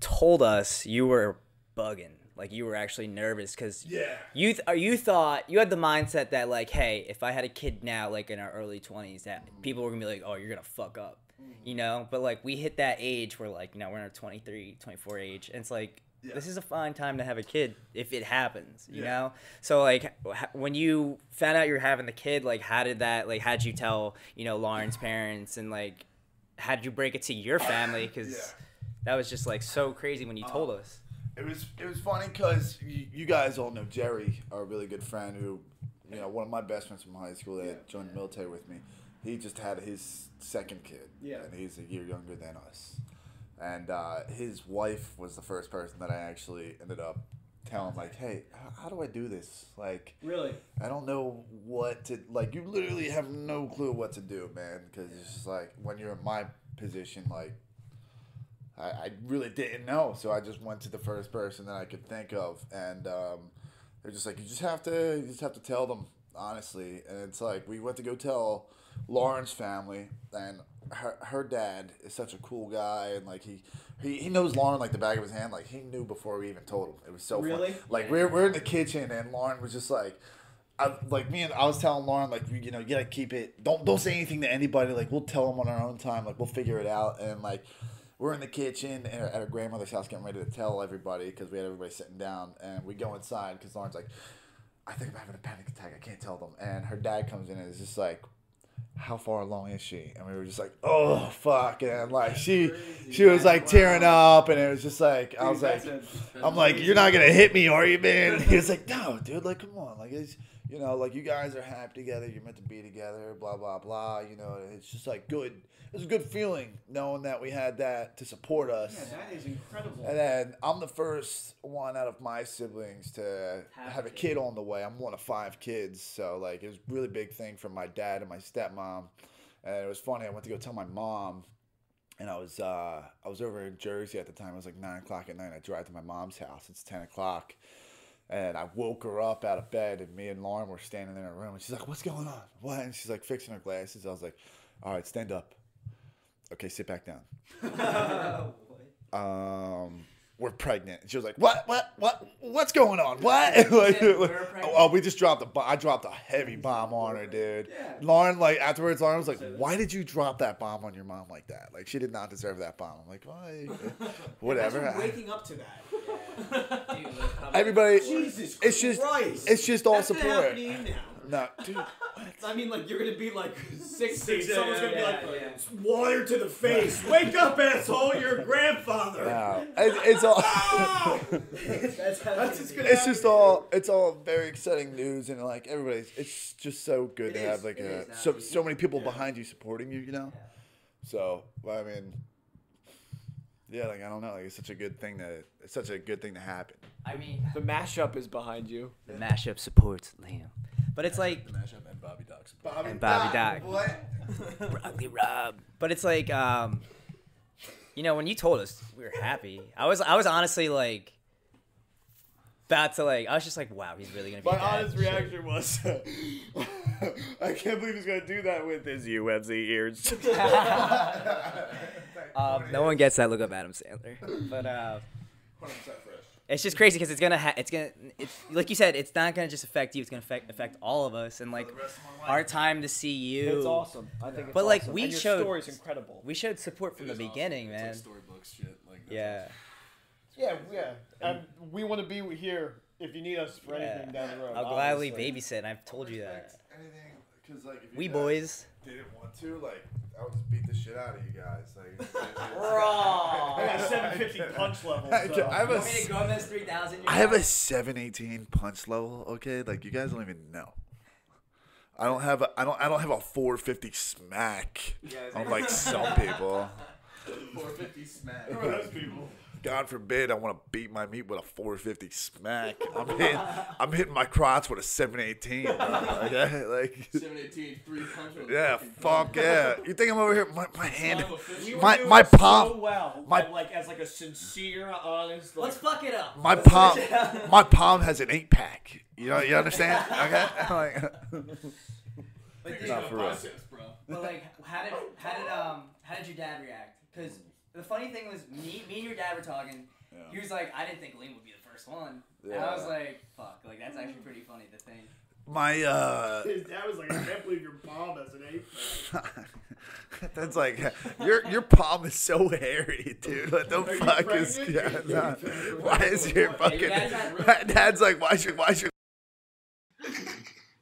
told us, you were bugging. Like, you were actually nervous because you thought, you had the mindset that, like, hey, if I had a kid now, like, in our early 20s, that people were going to be like, oh, you're going to fuck up, you know? But, like, we hit that age where, like, you know, we're in our 23, 24 age, and it's like, this is a fine time to have a kid if it happens, you know? So, like, when you found out you were having the kid, like, how'd you tell, you know, Lauren's parents, and, like, how did you break it to your family? Because that was just, like, so crazy when you told us. It was funny because you guys all know Jerry, our really good friend, who, you know, one of my best friends from high school that joined the military with me. He just had his second kid, and he's a year younger than us. And his wife was the first person that I actually ended up telling, like, hey, how do I do this? Like, really? I don't know what to, like, you literally have no clue what to do, man, because it's just like, when you're in my position, like, I really didn't know, so I just went to the first person that I could think of, and they're just like, you just have to tell them, honestly. And it's like, we went to go tell Lauren's family, and her dad is such a cool guy, and like he knows Lauren like the back of his hand. Like, he knew before we even told him. It was so really fun. Like, we're in the kitchen, and Lauren was just like, I was telling Lauren, like, you know, you gotta keep it. Don't say anything to anybody. Like, we'll tell them on our own time. Like, we'll figure it out. And like, we're in the kitchen at her grandmother's house getting ready to tell everybody because we had everybody sitting down, and we go inside because Lauren's like, I think I'm having a panic attack. I can't tell them. And her dad comes in and is just like, how far along is she? And we were just like, oh, fuck. And like, she was like tearing up, and it was just like, I was like, I'm like, you're not going to hit me, are you, man? And he was like, no, dude, like, come on. Like, it's, you know, like, you guys are happy together. You're meant to be together, blah, blah, blah. You know, it's just like good. It was a good feeling knowing that we had that to support us. Yeah, that is incredible. And then I'm the first one out of my siblings to have a kid on the way. I'm one of 5 kids, so like, it was a really big thing for my dad and my stepmom. And it was funny. I went to go tell my mom, and I was over in Jersey at the time. It was like 9 o'clock at night. I drive to my mom's house. It's 10 o'clock. And I woke her up out of bed, and me and Lauren were standing in her room. And she's like, what's going on? What? And she's like fixing her glasses. I was like, all right, stand up. Okay, sit back down. We're pregnant. And she was like, what's going on? What? We just dropped I dropped a heavy bomb on her, dude. Yeah. Lauren, like, afterwards, Lauren was like, why did you drop that bomb on your mom like that? Like, she did not deserve that bomb. I'm like, why? Whatever. Imagine waking up to that. Yeah. Dude, everybody, Jesus Christ. It's just all That's support. happening now. No, dude. What? I mean, like, you're gonna be like 60. Someone's gonna be like, water to the face. Wake up, asshole! You're a grandfather. No, it's all. It's all very exciting news, and like, everybody's. It's just so good to have like so many people behind you supporting you. You know. Yeah. So I mean, yeah, like, I don't know, like, it's such a good thing to happen. I mean, the mashup is behind you. The mashup supports Liam. But it's like the mashup and Bobby Docs. Bobby Doc. What? Broccoli Rob. But it's like, you know, when you told us, we were happy. I was honestly like about to like. I was just like, wow, he's really gonna be. My honest reaction was, I can't believe he's gonna do that with his UFZ ears. No one gets that look up Adam Sandler. But 100% fresh. It's just crazy because it's like you said, it's not gonna just affect you. It's gonna affect all of us, and like our time to see you. It's awesome. I think. It's But like awesome. we and your showed, story's incredible. we showed support from the beginning, It's man. like storybooks shit. Like, that's Yeah. Yeah. And we want to be here if you need us for anything down the road. I'll gladly obviously. babysit. I've told you that. Anything, because like if you We guys boys. didn't want to, like I would just beat the shit out of you guys. Like, I got 750 punch level. So. I have a Want me to go in this 3,000? I have a 718 punch level. Okay, like you guys don't even know. I don't have a 450 smack. Unlike some people. 450 smack. Who are those people? God forbid I want to beat my meat with a 450 smack. I'm hitting my crotch with a 718. Bro. Okay, like 718, 3 punch. yeah, fuck yeah. You think I'm over here? My hand, You were my doing palm, so well, my- but, like as like a sincere, honest. Like, Let's fuck it up. my palm has an 8-pack. You know, you understand? Okay, like, But, not for real. bro. but like, how did your dad react? Because the funny thing was, me and your dad were talking. Yeah. He was like, I didn't think Liam would be the first one. And Yeah. I was like, fuck, like that's actually pretty funny to think. My his dad was like, I can't believe your palm has an 8. that's like your palm is so hairy, dude. What the Are you fuck is pregnant? going on? Why is your fucking? dad's not really- My dad's like, why should?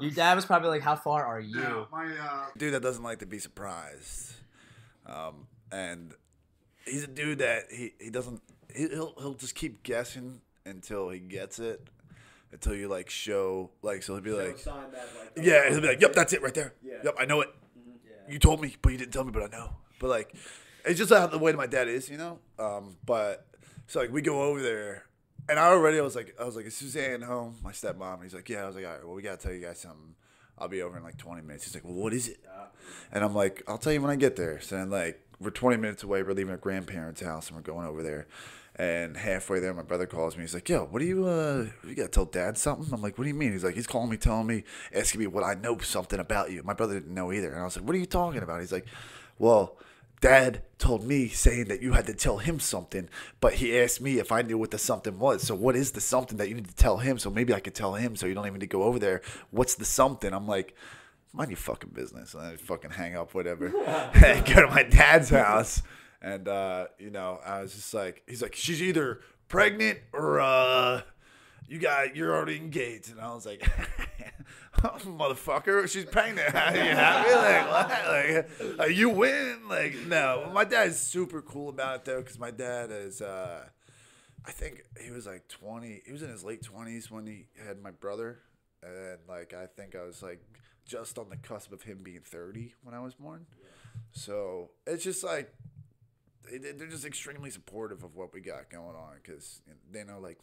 Your dad was probably like, how far are you? Yeah, my dude that doesn't like to be surprised, and he's a dude that he doesn't he'll just keep guessing until he gets it, until you like show like so he'll be like yeah he'll be like yep that's it right there yep I know it you told me but you didn't tell me but I know but like it's just how the way my dad is, you know, but so like we go over there. And I was like, is Suzanne home? My stepmom. And he's like, yeah. I was like, all right, well, we got to tell you guys something. I'll be over in like 20 minutes. He's like, well, what is it? And I'm like, I'll tell you when I get there. So then like, we're 20 minutes away. We're leaving our grandparents' house and we're going over there. And halfway there, my brother calls me. He's like, yo, what do you got to tell Dad something? I'm like, what do you mean? He's like, he's calling me, telling me, asking me what I know something about you. My brother didn't know either. And I was like, what are you talking about? He's like, well, Dad told me saying that you had to tell him something, but he asked me if I knew what the something was. So what is the something that you need to tell him? So maybe I could tell him so you don't even need to go over there. What's the something? I'm like, mind your fucking business. And I fucking hang up, whatever. And go to my dad's house. And, you know, I was just like, he's like, she's either pregnant or you're already engaged. And I was like, oh, motherfucker, she's pregnant. Are you happy? Like, what? Like, you win? Like, no. My dad is super cool about it, though, because my dad is, I think he was like 20. He was in his late 20s when he had my brother. And, like, I think I was, like, just on the cusp of him being 30 when I was born. So it's just, like, they're just extremely supportive of what we got going on because they know, like,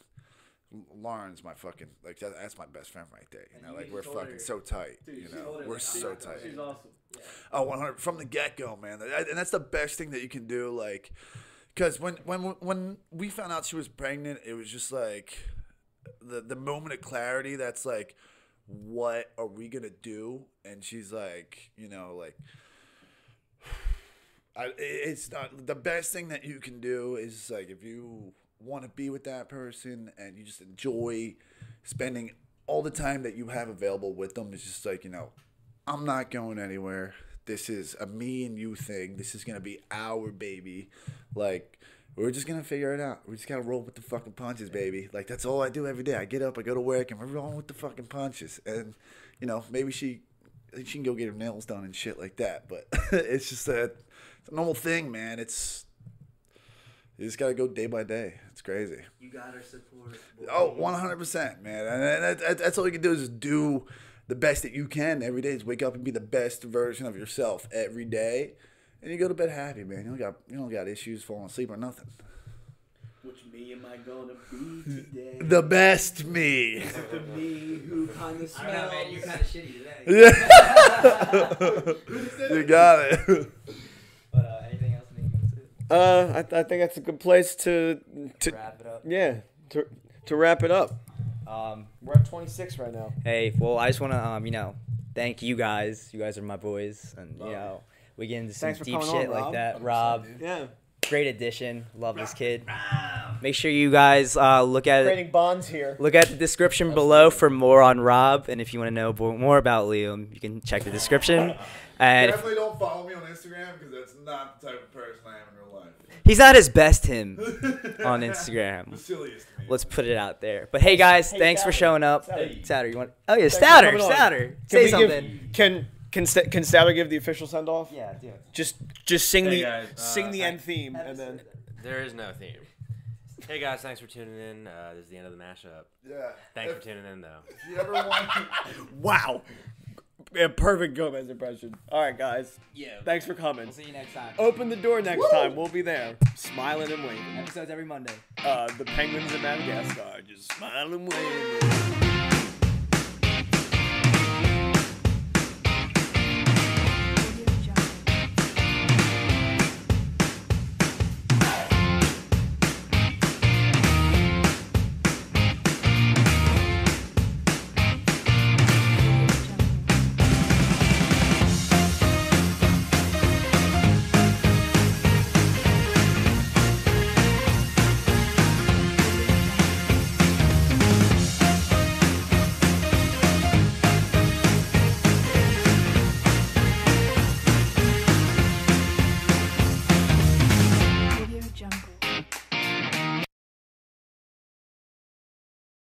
Lauren's my fucking like that's my best friend right there. You know, like we're fucking so tight. You know, we're so tight. She's awesome. Yeah. Oh, 100 from the get go, man. And that's the best thing that you can do. Like, because when we found out she was pregnant, it was just like the moment of clarity. That's like, what are we gonna do? And she's like, you know, like. It's not the best thing that you can do is like if you want to be with that person and you just enjoy spending all the time that you have available with them. It's just like, you know, I'm not going anywhere. This is a me and you thing. This is going to be our baby. Like, we're just going to figure it out. We just got to roll with the fucking punches, baby. Like, that's all I do every day. I get up, I go to work, and we're rolling with the fucking punches. And, you know, maybe she can go get her nails done and shit like that. But it's just it's a normal thing, man. You just got to go day by day. It's crazy. You got our support. Oh, 100%, man. And that's all you can do is do the best that you can every day. Is wake up and be the best version of yourself every day. And you go to bed happy, man. You don't got issues falling asleep or nothing. Which me am I gonna be today? The best me. The me who kind of I don't know, smells. man. You're kind of shitty today. Yeah. You got it. But anything else you need to I think that's a good place to wrap it up? yeah to wrap it up. We're at 26 right now. Hey, well, I just want to you know, thank you guys. You guys are my boys, and you know, we get into some Thanks for deep coming shit on, like Rob. that. Rob, Yeah. great addition. Love this kid. Make sure you guys look at Creating bonds here. Look at the description below for more on Rob, and if you want to know more about Liam, you can check the description. And Definitely don't follow me on Instagram because that's not the type of person I am in real life. he's not his best him on Instagram. The silliest to me. Let's put it out there. But hey guys, thanks for Stauder. showing up. Stauder. Stauder, you want? Oh yeah, Thanks for coming on. Stauder. Say something. Can Stauder give the official send off? Yeah, do it. Just sing Hey the guys, sing the end theme and then. There is no theme. Hey guys, thanks for tuning in. This is the end of the mashup. Yeah. Thanks for tuning in, though. If you ever want Wow. Yeah, perfect Gomez impression. All right, guys. Yeah. Thanks for coming. We'll see you next time. Open the door next time. We'll be there, smiling and waving. Episodes every Monday. The penguins in Madagascar just smile and wave.